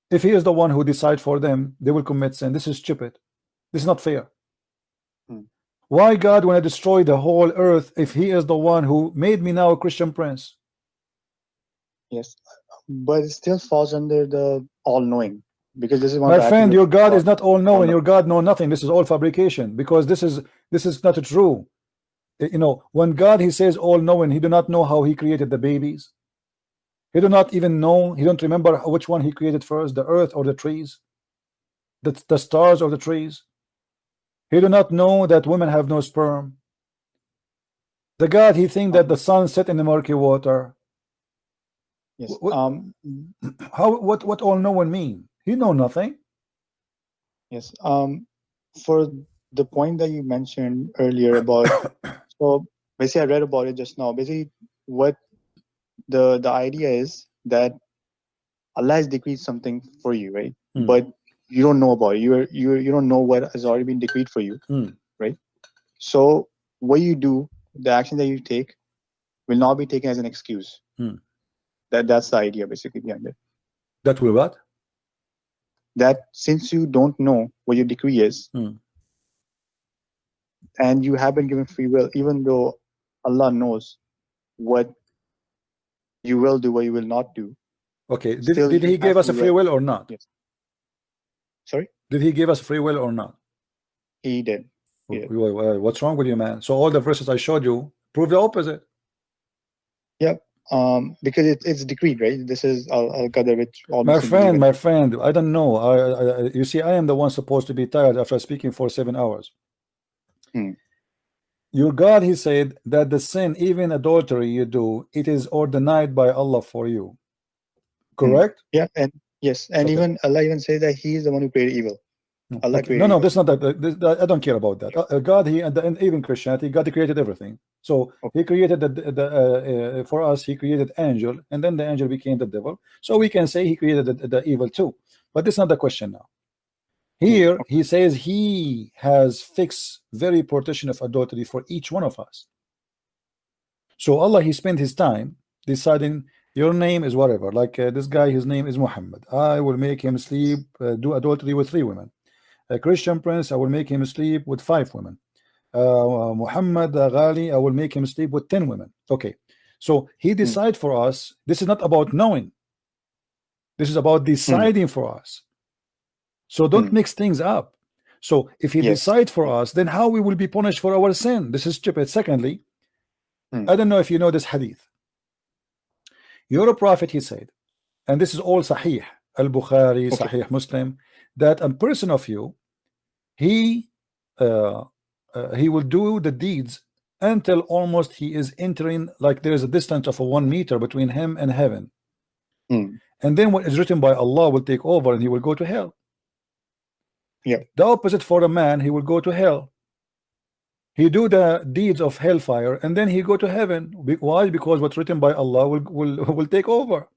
If he is the one who decides for them, they will commit sin. This is stupid. This is not fair. Why God want to destroy the whole earth if he is the one who made me now a Christian prince? Yes, but it still falls under the all-knowing, because this is one. My friend, your God is not all-knowing. Your God know nothing. This is all fabrication, because this is not true. When God he says all-knowing, he do not know how he created the babies. He do not even know. He don't remember which one he created first, the earth or the trees, the stars or the trees. He do not know that women have no sperm. The God he think that the sun set in the murky water. Yes. What all knowing mean? You know nothing. Yes. For the point that you mentioned earlier about, so basically I read about it just now. Basically, what the idea is that Allah has decreed something for you, right? But you don't know about it. You don't know what has already been decreed for you, right? So what you do, the action that you take, will not be taken as an excuse. That's the idea basically behind it. That will what? That since you don't know what your decree is, and you have been given free will, even though Allah knows what you will do, what you will not do. Okay. Did he give us a free will or not? Yes. Sorry? Did he give us free will or not? He did. What's wrong with you, man? So all the verses I showed you prove the opposite. Yep. Because it's decreed, right? This is al-qadar, which my friend, I don't know. You see, I am the one supposed to be tired after speaking for 7 hours. Your God, he said that the sin, even adultery you do, it is ordained by Allah for you. Correct? Yeah, and yes, and Okay. even Allah even says that He is the one who created evil. Allah Okay. created No, evil. that's not that. I don't care about that. God, and even Christianity, God created everything. So He created for us. He created angel, and then the angel became the devil. So we can say He created the evil too. But this is not the question now. Here He says He has fixed very protection of adultery for each one of us. So Allah, He spent His time deciding your name is whatever. Like this guy, his name is Muhammad. I will make him sleep, do adultery with 3 women. A Christian prince, I will make him sleep with 5 women. Muhammad Ghali, I will make him sleep with 10 women. Okay, so He decide for us. This is not about knowing. This is about deciding for us. So don't mix things up. So if He decide for us, then how we will be punished for our sin? This is stupid. Secondly, I don't know if you know this hadith. Your prophet, he said, and this is all Sahih al-Bukhari, Sahih Muslim, that a person of you, he will do the deeds until almost he is entering, like there is a distance of 1 meter between him and heaven. And then what is written by Allah will take over and he will go to hell. The opposite for a man, he will go to hell. He do the deeds of hellfire and then he go to heaven. Why? Because what's written by Allah will take over.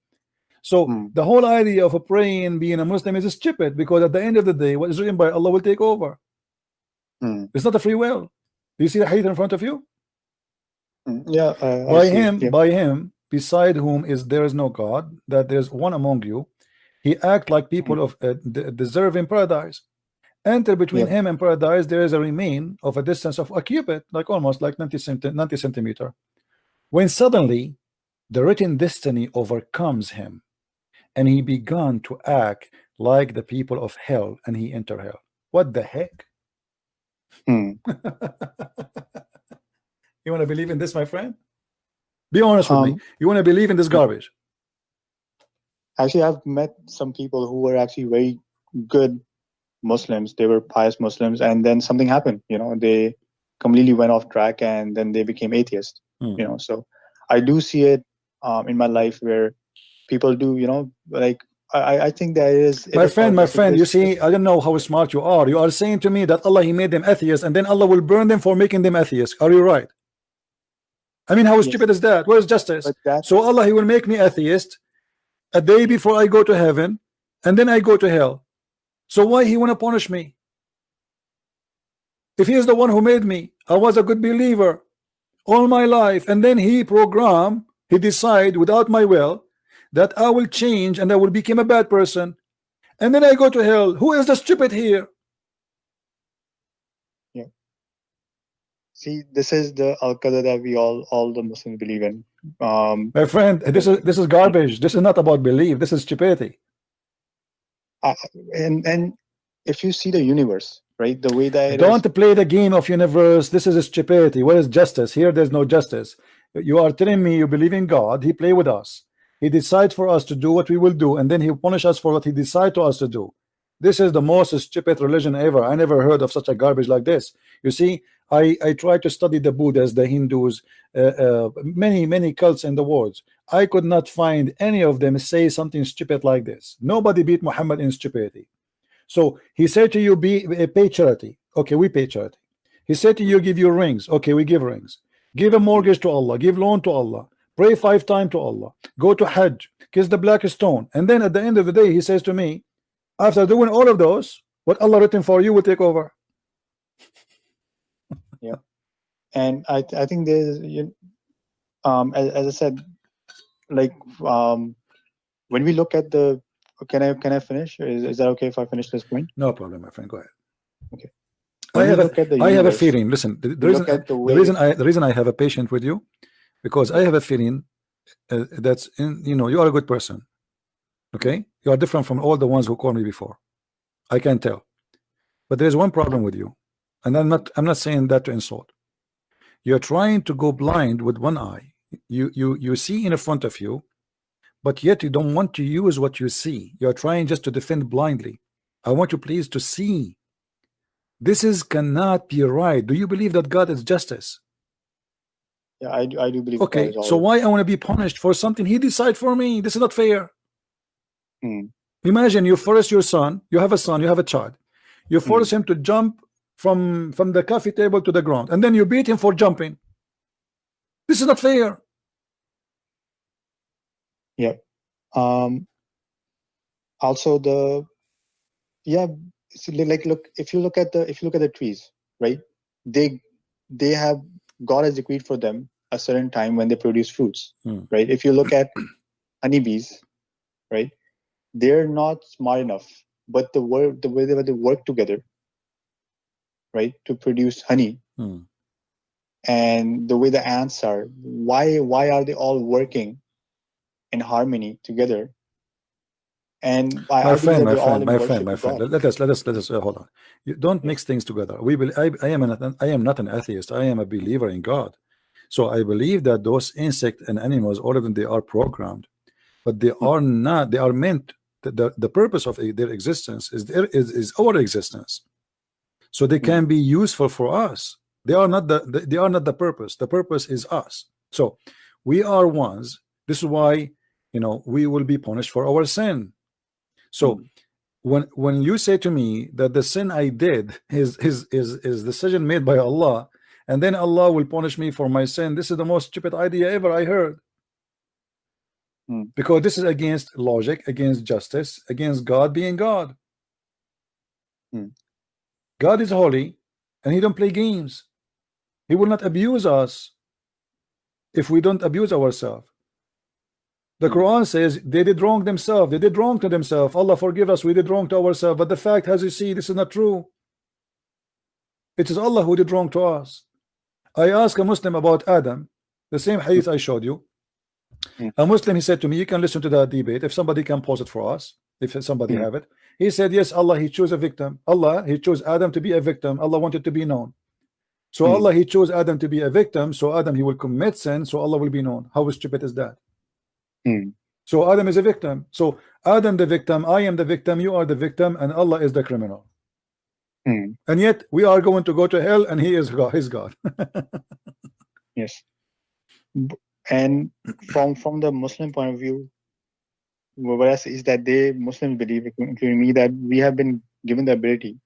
So the whole idea of praying, being a Muslim is stupid, because at the end of the day, what is written by Allah will take over. It's not a free will. Do you see the hadith in front of you? By him, beside whom there is no God, that there's one among you, he act like people of deserving paradise. Enter between him and paradise, there is a remain of a distance of a cubit, like almost like 90 centimeter. When suddenly the written destiny overcomes him, and he began to act like the people of hell, and he enter hell. What the heck? You want to believe in this, my friend? Be honest with me. You want to believe in this garbage? Actually, I've met some people who were actually very good Muslims. They were pious Muslims, and then something happened. They completely went off track, and then they became atheists. So I do see it in my life where people do. Like I think there is. My friend. You see, I don't know how smart you are. You are saying to me that Allah, He made them atheists, and then Allah will burn them for making them atheists. Are you right? I mean, how stupid is that? Where is justice? So Allah, He will make me atheist a day before I go to heaven, and then I go to hell. So why He want to punish me? If He is the one who made me, I was a good believer all my life, and then He decide without my will that I will change and I will become a bad person, and then I go to hell. Who is the stupid here? See, this is the al-qadar that we all the Muslims believe in. My friend, this is garbage. This is not about belief. This is stupidity. And if you see the universe, right, the way that don't play the game of universe. This is stupidity. Where is justice? Here there's no justice. You are telling me you believe in God. He play with us. He decides for us to do what we will do, and then He punish us for what He decide to us to do. This is the most stupid religion ever. I never heard of such a garbage like this. You see, I try to study the Buddhas, the Hindus, many cults in the world. I could not find any of them say something stupid like this. Nobody beat Muhammad in stupidity. So he said to you, pay charity. Okay, we pay charity. He said to you, give you rings. Okay, we give rings. Give a mortgage to Allah, give loan to Allah, pray 5 times to Allah, go to Hajj, kiss the black stone. And then at the end of the day, he says to me, after doing all of those, what Allah written for you will take over. Yeah, and I think there's as I said, like when we look at the can I finish? Is that okay if I finish this point? No problem, my friend. Go ahead. Okay. I have a feeling. Listen, the reason I have a patient with you, because I have a feeling that's you are a good person. Okay, you are different from all the ones who called me before. I can tell, but there is one problem with you, and I'm not saying that to insult. You're trying to go blind with one eye. You see in front of you, but yet you don't want to use what you see. You're trying just to defend blindly. I want you please to see. This cannot be right. Do you believe that God is justice? Yeah, I do believe. Okay, so why I want to be punished for something He decide for me? This is not fair. Imagine you force your son. You have a son. You have a child. You force him to jump from the coffee table to the ground, and then you beat him for jumping. This is not fair. Yeah. Also like look, if you look at the trees, right? They have, God has decreed for them a certain time when they produce fruits, right? If you look at honeybees, right? They're not smart enough, but the way they work together, right, to produce honey, and the way the ants are, why are they all working in harmony together? And my friend, let us hold on. You don't mix things together. I am not an atheist. I am a believer in God. So I believe that those insects and animals, all of them, they are programmed, but they are not. They are meant. The purpose of their existence is our existence. So they can be useful for us. They are not the purpose. The purpose is us. So we are ones. This is why we will be punished for our sin. So when you say to me that the sin I did is decision made by Allah, and then Allah will punish me for my sin, this is the most stupid idea ever I heard. Because this is against logic, against justice, against God being God. God is holy, and He don't play games. He will not abuse us if we don't abuse ourselves. The Quran says they did wrong themselves. They did wrong to themselves. Allah forgive us. We did wrong to ourselves. But the fact, as you see, this is not true. It is Allah who did wrong to us. I asked a Muslim about Adam, the same hadith I showed you. A Muslim, he said to me, you can listen to the debate if somebody can pause it for us, if somebody have it. He said, yes, Allah, He chose a victim. Allah, He chose Adam to be a victim. Allah wanted to be known. So Allah, He chose Adam to be a victim. So Adam, he will commit sin. So Allah will be known. How stupid is that? So Adam is a victim. So Adam the victim, I am the victim, you are the victim, and Allah is the criminal. And yet we are going to go to hell, and He is God. His God. Yes. And from the Muslim point of view, what I say is that Muslims believe, including me, that we have been given the ability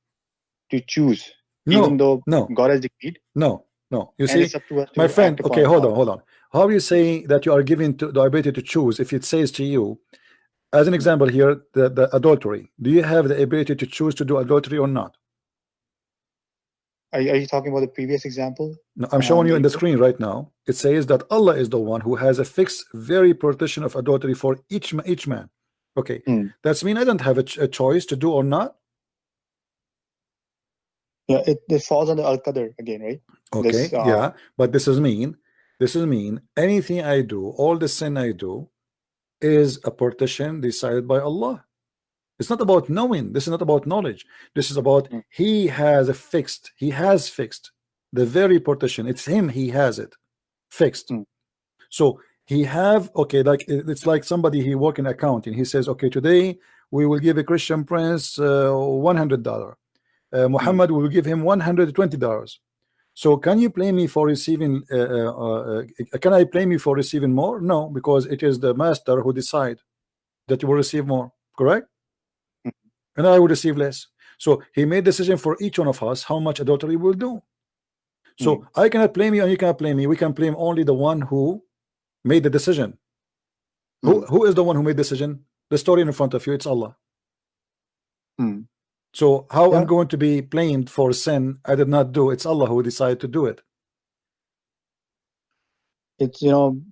to choose, even though God has decreed. No. You see, my friend. Okay, hold on. How are you saying that you are given the ability to choose if it says to you, as an example here, the adultery? Do you have the ability to choose to do adultery or not? Are you talking about the previous example? No, I'm showing you in the screen right now. It says that Allah is the one who has a fixed, very partition of adultery for each man. Okay, that's mean I don't have a choice to do or not. Yeah, it falls under Al-Qadr again, right? Okay, yeah, but this is mean anything I do, all the sin I do, is a partition decided by Allah. It's not about knowing. This is not about knowledge. This is about He has fixed the very partition. It's Him. He has it fixed. So He have, okay, like it's like somebody, he work in accounting. He says, okay, today we will give a Christian prince $100. Muhammad will give him $120. So can you blame me for receiving? Can I blame you for receiving more? No, because it is the master who decide that you will receive more. Correct? And I will receive less. So he made decision for each one of us how much adultery will do. So I cannot blame you and you cannot blame me. We can blame only the one who made the decision. Who is the one who made the decision? The story in front of you, it's Allah. So how I'm going to be blamed for sin I did not do? It's Allah who decided to do it. It's, you know,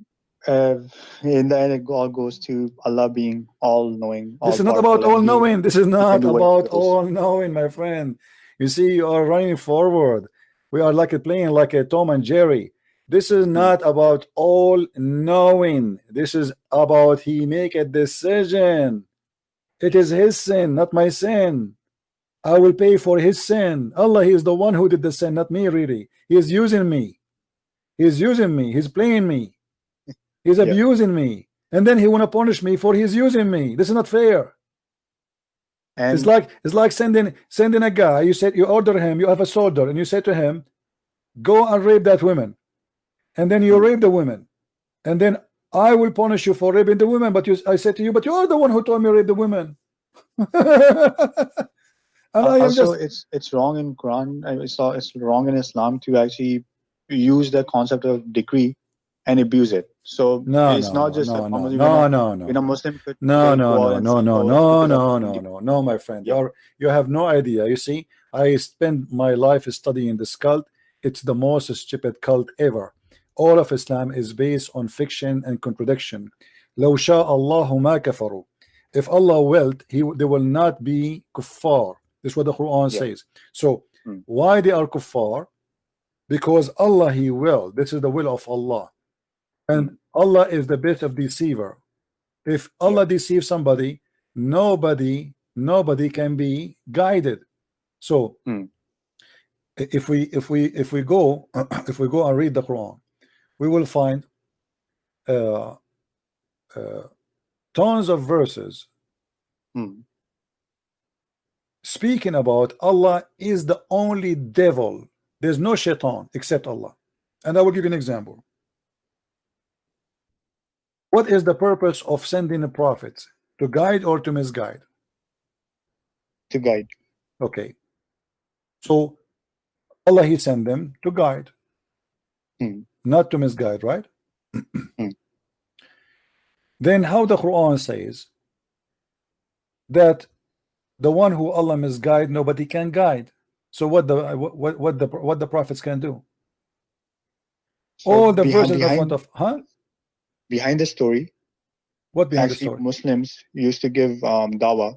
in the end it all goes to Allah being all-knowing. This is not about all-knowing. This is not about all-knowing, my friend. You see, you are running forward. We are like playing like a Tom and Jerry. This is not about all-knowing. This is about he make a decision. It is his sin, not my sin. I will pay for his sin. Allah, he is the one who did the sin, not me, really. He is using me. He is using me. He's playing me. He's abusing me. And then he want to punish me for he's using me. This is not fair. And it's like sending a guy. You said you order him. You have a soldier, and you say to him, "Go and rape that woman," and then you rape the woman, and then I will punish you for raping the woman. But I said to you, "But you are the one who told me to rape the woman." Also, it's wrong in Quran. It's wrong in Islam to actually use the concept of decree and abuse it. So it's not just no, Muslim could no, my friend. You have no idea. You see, I spent my life studying this cult. It's the most stupid cult ever. All of Islam is based on fiction and contradiction. لو شاء الله ما كفروا. If Allah willed, they will not be kuffar. This is what the Quran says. So why they are kuffar? Because Allah He will. This is the will of Allah. And Allah is the best of deceiver. If Allah deceives somebody, nobody can be guided. So if we go and read the Quran, we will find tons of verses speaking about Allah is the only devil. There's no shaitan except Allah. And I will give you an example. What is the purpose of sending the prophets? To guide or to misguide? To guide. Okay. So Allah He sent them to guide, not to misguide, right? Then how the Quran says that the one who Allah misguide, nobody can guide. So what the prophets can do? So all the verses in front of behind the story, what behind the story? Muslims used to give dawah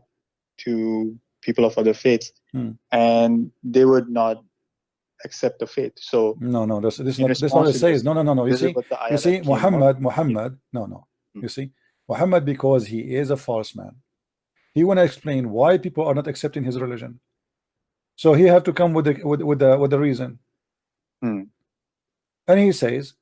to people of other faiths, and they would not accept the faith. So no, this is not what it says. No. You see, Muhammad. No. You see, Muhammad, because he is a false man, he want to explain why people are not accepting his religion. So he have to come with the reason, and he says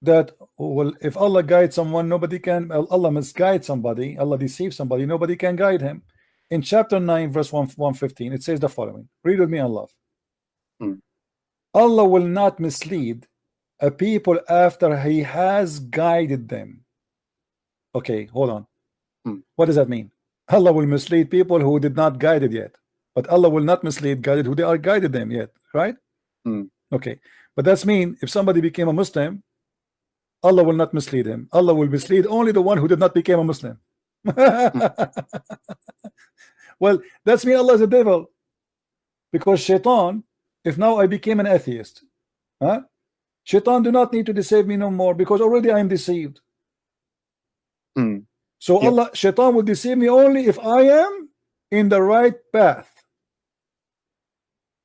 that, well, if Allah guides someone, nobody can. Allah misguide somebody. Allah deceives somebody. Nobody can guide him. In chapter 9, verse 115, it says the following. Read with me and love. Allah will not mislead a people after He has guided them. Okay, hold on. What does that mean? Allah will mislead people who did not guide it yet, but Allah will not mislead guided who they are guided them yet, right? Okay, but that's mean if somebody became a Muslim, Allah will not mislead him. Allah will mislead only the one who did not become a Muslim. Well, that's mean Allah is a devil, because shaitan, if now I became an atheist, shaitan do not need to deceive me no more, because already I am deceived. So Allah, shaitan will deceive me only if I am in the right path.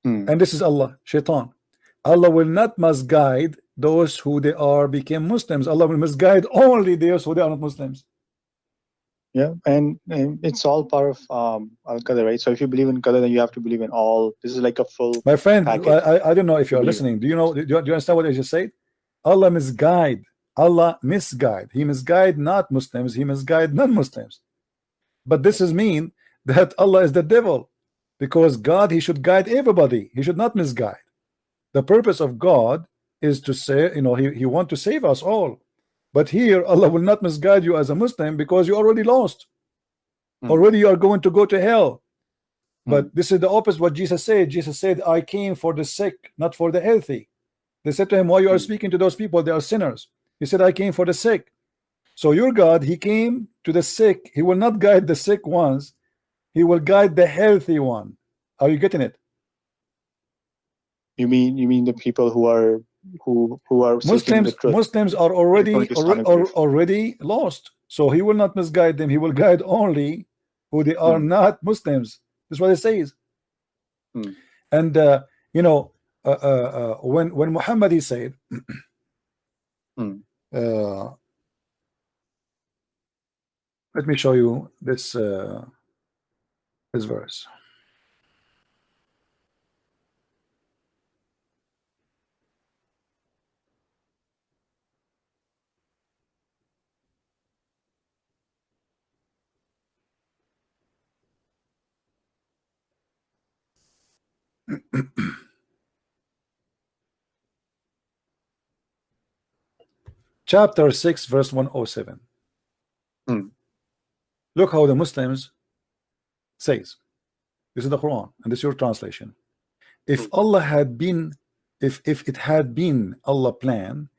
And this is Allah, shaitan. Allah will not misguide those who they are became Muslims. Allah will misguide only those who they are not Muslims. Yeah, and it's all part of Al-Qadr, right? So if you believe in Qadr, then you have to believe in all. This is like a full. My friend, I don't know if you are listening. Do you know? Do you understand what I just said? Allah misguide. Allah misguide. He misguide not Muslims. He misguide non-Muslims. But this is mean that Allah is the devil, because God, He should guide everybody. He should not misguide. The purpose of God is to say, you know, he wants to save us all. But here Allah will not misguide you as a Muslim because you already lost. Already you are going to go to hell. But this is the opposite what Jesus said. Jesus said, I came for the sick, not for the healthy. They said to him, why you are speaking to those people? They are sinners. He said, I came for the sick. So your God, he came to the sick. He will not guide the sick ones. He will guide the healthy one. Are you getting it? You mean the people who are seeking the truth. Muslims are already lost. So he will not misguide them. He will guide only who they are not Muslims. That's what it says. And you know, when Muhammad he said, let me show you this this verse. Chapter 6 verse 107. Look how the Muslims says, this is the Quran and this is your translation. If Allah had been, if it had been Allah plan,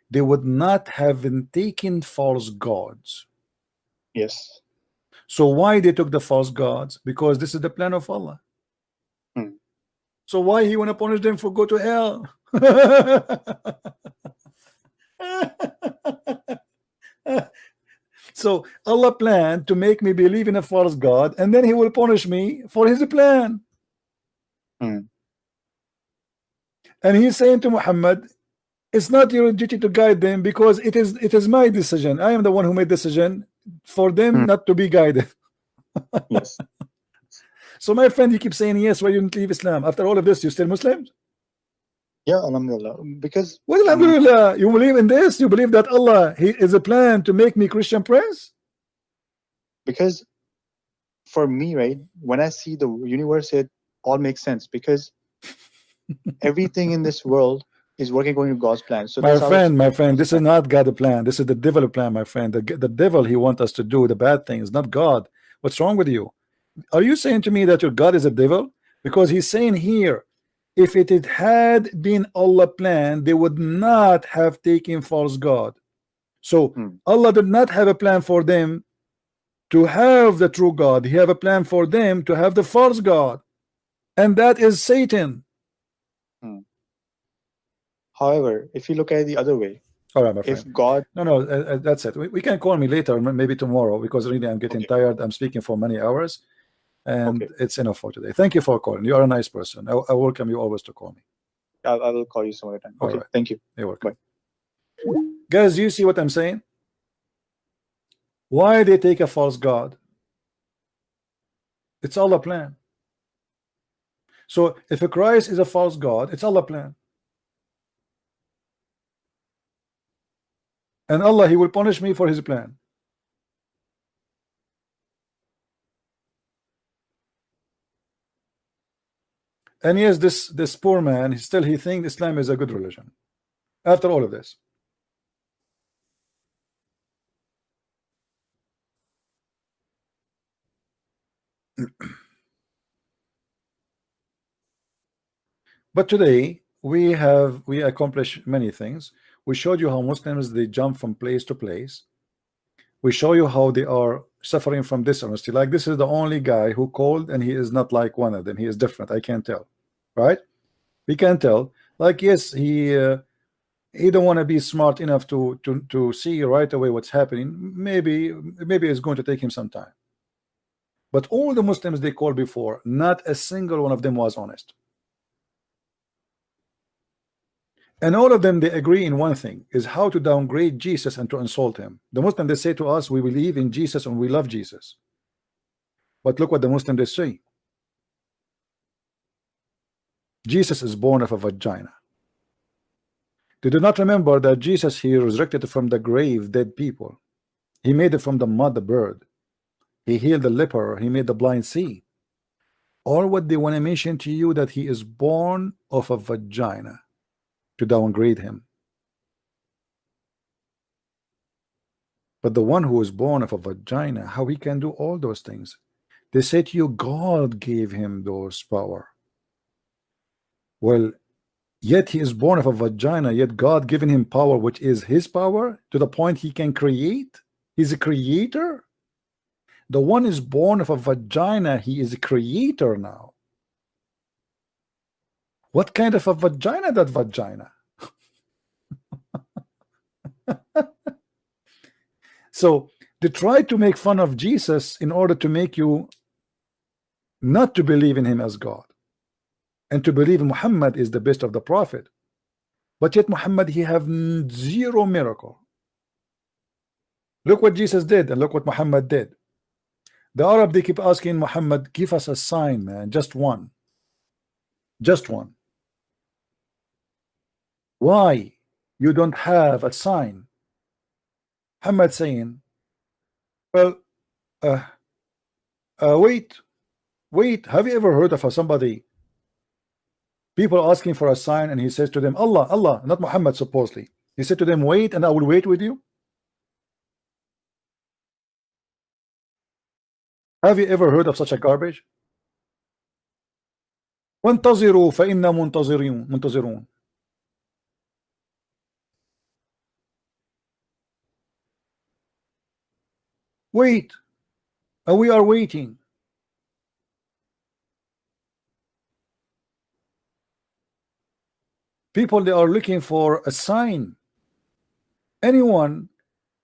they would not have been taken false gods. Yes. So why they took the false gods? Because this is the plan of Allah. So why he want to punish them for go to hell? So Allah planned to make me believe in a false God, and then he will punish me for his plan. And he's saying to Muhammad, it's not your duty to guide them because it is my decision. I am the one who made the decision for them not to be guided. Yes. So my friend, you keep saying, yes, why you didn't leave Islam? After all of this, you still Muslim? Yeah, alhamdulillah. Because well, alhamdulillah, you believe in this? You believe that Allah, he is a plan to make me Christian prince? Because for me, right, when I see the universe, it all makes sense because everything in this world is working according to God's plan. So my friend, this is not God's plan. This is the devil plan, my friend. The devil, he wants us to do the bad things, not God. What's wrong with you? Are you saying to me that your God is a devil? Because he's saying here, if it had been Allah plan, they would not have taken false God. So Allah did not have a plan for them to have the true God. He have a plan for them to have the false God, and that is Satan. However, if you look at it the other way, all right, my friend. If God, no, that's it. We can call me later, maybe tomorrow, because really I'm getting tired. I'm speaking for many hours, and it's enough for today. Thank you for calling. You are a nice person. I welcome you always to call me. I will call you some other time. Okay, thank you. You're welcome. Bye. Guys, do you see what I'm saying? Why they take a false God? It's Allah plan. So if a Christ is a false God, it's Allah plan. And Allah, he will punish me for his plan. And yes, this poor man, he thinks Islam is a good religion after all of this. But today we accomplish many things. We showed you how Muslims, they jump from place to place. We show you how they are suffering from dishonesty. Like this is the only guy who called, and he is not like one of them. He is different. I can't tell, right? We can tell. Like yes, he don't want to be smart enough to see right away what's happening. Maybe it's going to take him some time. But all the Muslims they called before, not a single one of them was honest. And all of them, they agree in one thing, is how to downgrade Jesus and to insult him. The Muslim, they say to us, we believe in Jesus and we love Jesus. But look what the Muslim, they say. Jesus is born of a vagina. They do not remember that Jesus, he resurrected from the grave dead people. He made it from the mud, the bird. He healed the leper. He made the blind see. All what they want to mention to you that he is born of a vagina. to downgrade him. But the one who is born of a vagina, how he can do all those things? They say to you, God gave him those power. Well, yet he is born of a vagina, yet God given him power, which is his power, to the point he can create. He's a creator. The one is born of a vagina, he is a creator now. What kind of a vagina, that vagina? So they try to make fun of Jesus in order to make you not to believe in him as God, and to believe Muhammad is the best of the prophet. But yet Muhammad, he have zero miracle. Look what Jesus did and look what Muhammad did. The Arab, they keep asking Muhammad, give us a sign, man, just one. Just one. Why you don't have a sign? Muhammad saying, well, wait, have you ever heard of somebody, people asking for a sign, and he says to them, Allah, not Muhammad supposedly. He said to them, wait, and I will wait with you. Have you ever heard of such a garbage? وانتظروا فإنا منتظرون. Wait, and we are waiting. People, they are looking for a sign. Anyone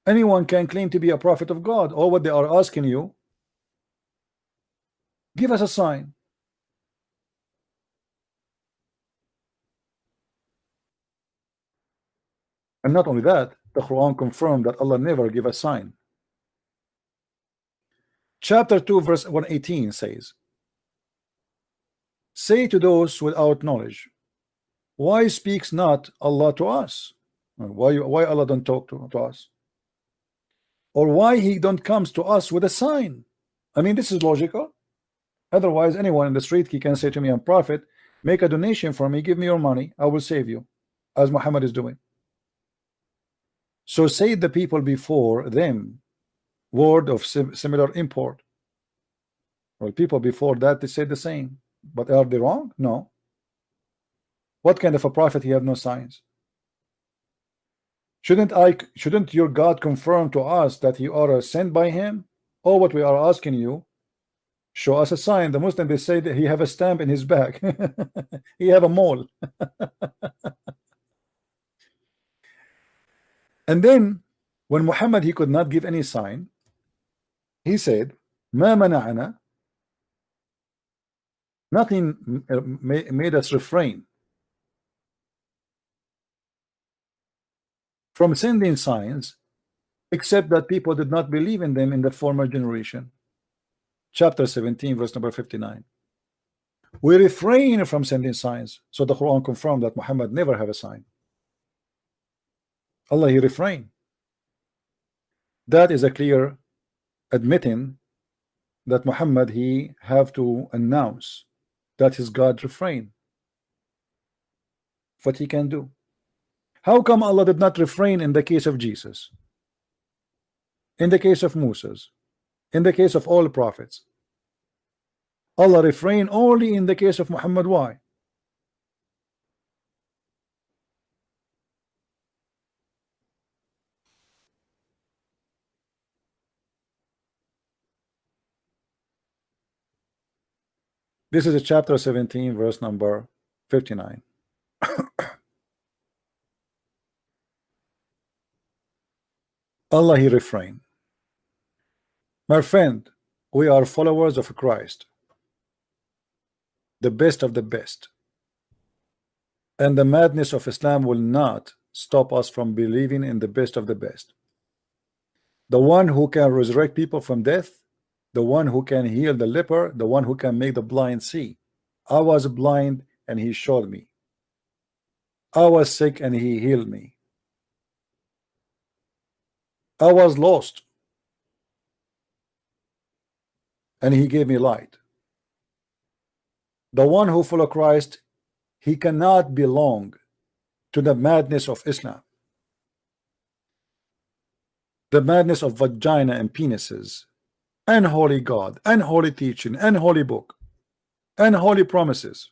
can claim to be a prophet of God. All what they are asking you, give us a sign. And not only that, the Quran confirmed that Allah never give a sign. Chapter 2 verse 118 says, say to those without knowledge, why speaks not Allah to us? Why Allah don't talk to us? Or why he don't comes to us with a sign? I mean, this is logical. Otherwise, anyone in the street, he can say to me, I'm prophet, make a donation for me, give me your money, I will save you, as Muhammad is doing. So say the people before them word of similar import. Well, people before that, they said the same, but are they wrong? No. What kind of a prophet he have no signs? Shouldn't your God confirm to us that you are sent by him? Or what we are asking you, show us a sign. The Muslim, they say that he have a stamp in his back. He have a mole. And then when Muhammad, he could not give any sign, he said, Ma mana'ana, nothing made us refrain from sending signs, except that people did not believe in them in the former generation. Chapter 17 verse number 59. We refrain from sending signs. So the Quran confirmed that Muhammad never have a sign. Allah, he refrained. That is a clear admitting that Muhammad, he have to announce that his God refrain. What he can do. How come Allah did not refrain in the case of Jesus, in the case of Moses, in the case of all prophets? Allah refrained only in the case of Muhammad. Why? This is a chapter 17 verse number 59. Allah, he refrained. My friend, we are followers of Christ, the best of the best, and the madness of Islam will not stop us from believing in the best of the best, the one who can resurrect people from death, the one who can heal the leper, the one who can make the blind see. I was blind and he showed me. I was sick and he healed me. I was lost and he gave me light. The one who follows Christ, he cannot belong to the madness of Islam, the madness of vagina and penises, and holy God, and holy teaching, and holy book, and holy promises.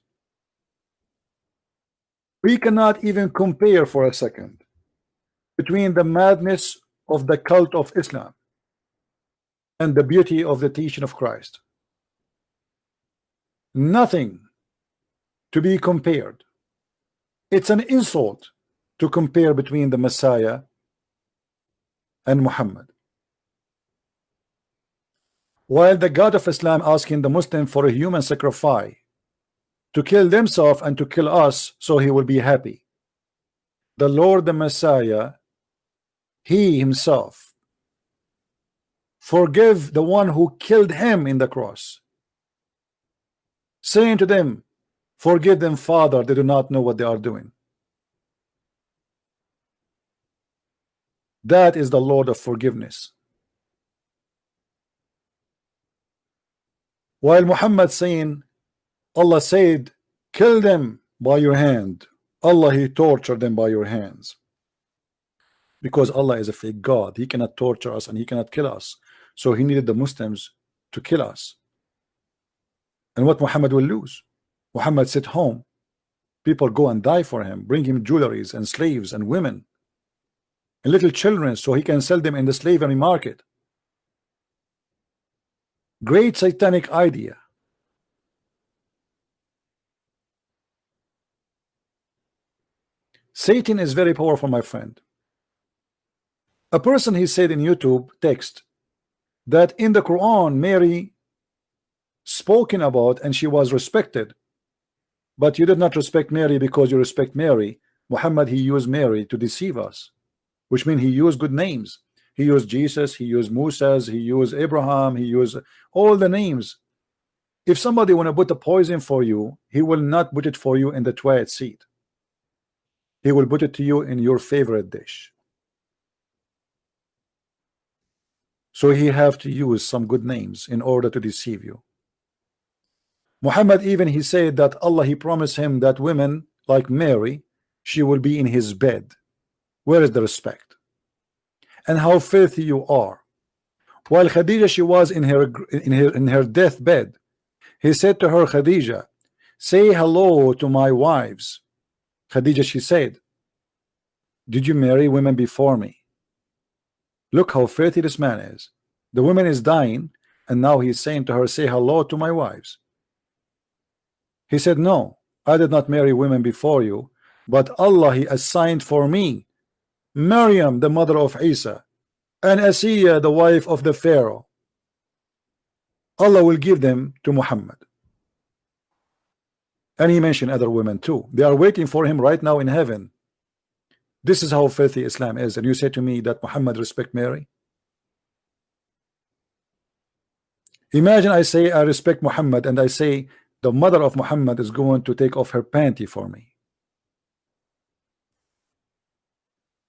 We cannot even compare for a second between the madness of the cult of Islam and the beauty of the teaching of Christ. Nothing to be compared. It's an insult to compare between the Messiah and Muhammad. While the God of Islam asking the Muslim for a human sacrifice to kill themselves and to kill us so he will be happy, the Lord the Messiah, he himself forgive the one who killed him in the cross, saying to them, forgive them, Father, they do not know what they are doing. That is the Lord of forgiveness. While Muhammad saying, Allah said, kill them by your hand, Allah, he tortured them by your hands. Because Allah is a fake God, he cannot torture us and he cannot kill us. So he needed the Muslims to kill us. And what Muhammad will lose? Muhammad sit home, people go and die for him, bring him jewelries and slaves and women and little children so he can sell them in the slavery market. Great satanic idea. Satan is very powerful, my friend. A person, he said in YouTube text that in the Quran Mary spoken about and she was respected, but you did not respect Mary because you respect Mary. Muhammad, he used Mary to deceive us, which means he used good names. He used Jesus, he used Moses, he used Abraham, he used all the names. If somebody want to put a poison for you, he will not put it for you in the toilet seat. He will put it to you in your favorite dish. So he have to use some good names in order to deceive you. Muhammad, even he said that Allah, he promised him that women like Mary, she will be in his bed. Where is the respect? And how filthy you are. While Khadija, she was in her deathbed, he said to her, Khadija, say hello to my wives. Khadija, she said, did you marry women before me? Look how filthy this man is. The woman is dying, and now he's saying to her, say hello to my wives. He said, no, I did not marry women before you, but Allah, he assigned for me Maryam, the mother of Isa, and Asiya, the wife of the Pharaoh. Allah will give them to Muhammad. And he mentioned other women too. They are waiting for him right now in heaven. This is how filthy Islam is. And you say to me that Muhammad respect Mary? Imagine I say I respect Muhammad and I say the mother of Muhammad is going to take off her panty for me.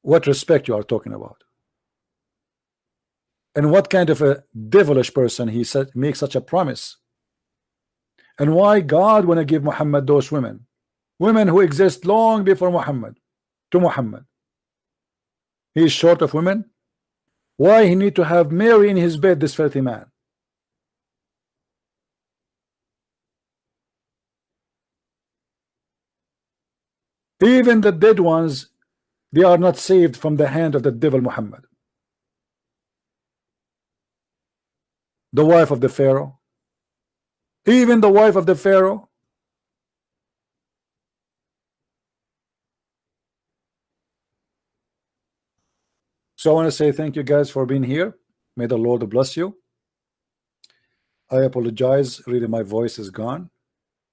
What respect you are talking about? And what kind of a devilish person he said make such a promise? And why God want to give Muhammad those women who exist long before Muhammad to Muhammad? He is short of women. Why he need to have Mary in his bed, this filthy man? Even the dead ones, they are not saved from the hand of the devil Muhammad. The wife of the Pharaoh, even the wife of the Pharaoh. So I want to say thank you guys for being here. May the Lord bless you. I apologize, really my voice is gone.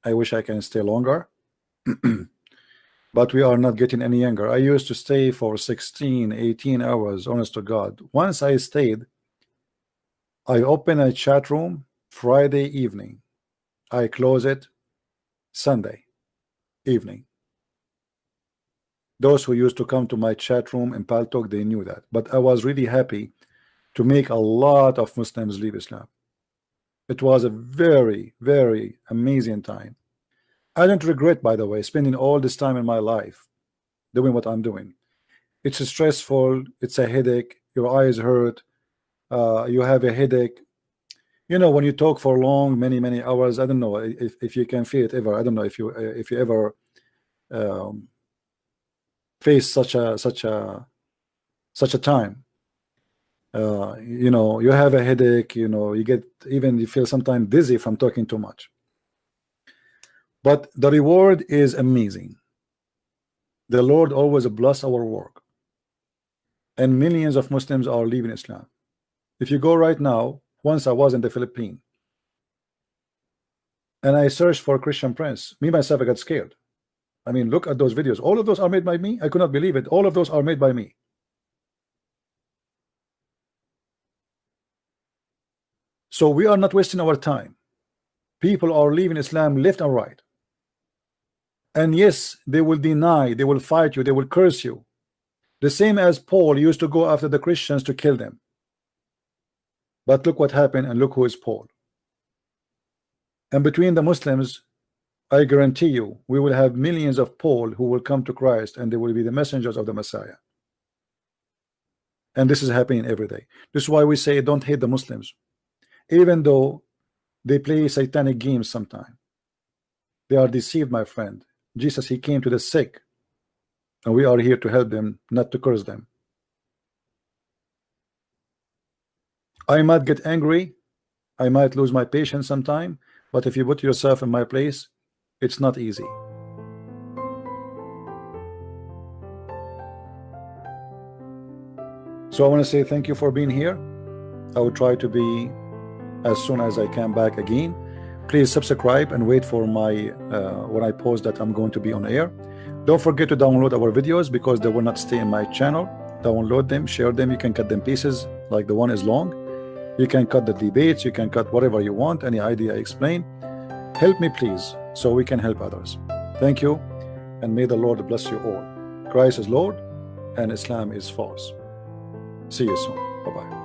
I wish I can stay longer. But we are not getting any younger. I used to stay for 16, 18 hours, honest to God. Once I stayed, I open a chat room Friday evening. I close it Sunday evening. Those who used to come to my chat room in Paltalk, they knew that. But I was really happy to make a lot of Muslims leave Islam. It was a very, very amazing time. I don't regret, by the way, spending all this time in my life doing what I'm doing. It's stressful, it's a headache, your eyes hurt, you have a headache. You know, when you talk for long, many hours, I don't know if you can feel it ever. I don't know if you ever face such a time. You know, you have a headache, you know, you feel sometimes dizzy from talking too much. But the reward is amazing. The Lord always bless our work, and millions of Muslims are leaving Islam. If you go right now, once I was in the Philippines and I searched for Christian Prince, me myself, I got scared. I mean, look at those videos. All of those are made by me. I could not believe it. All of those are made by me. So we are not wasting our time. People are leaving Islam left and right. And yes, they will deny, they will fight you, they will curse you. The same as Paul used to go after the Christians to kill them. But look what happened, and look who is Paul. And between the Muslims, I guarantee you, we will have millions of Paul who will come to Christ, and they will be the messengers of the Messiah. And this is happening every day. This is why we say don't hate the Muslims, even though they play satanic games sometimes. They are deceived, my friend. Jesus, he came to the sick, and we are here to help them, not to curse them. I might get angry, I might lose my patience sometime, but if you put yourself in my place, it's not easy. So I want to say thank you for being here. I will try to be as soon as I can back again. Please subscribe and wait for my when I post that I'm going to be on air. Don't forget to download our videos because they will not stay in my channel. Download them, share them. You can cut them pieces, like the one is long. You can cut the debates, you can cut whatever you want, any idea I explain. Help me please, so we can help others. Thank you, and may the Lord bless you all. Christ is Lord and Islam is false. See you soon. Bye-bye.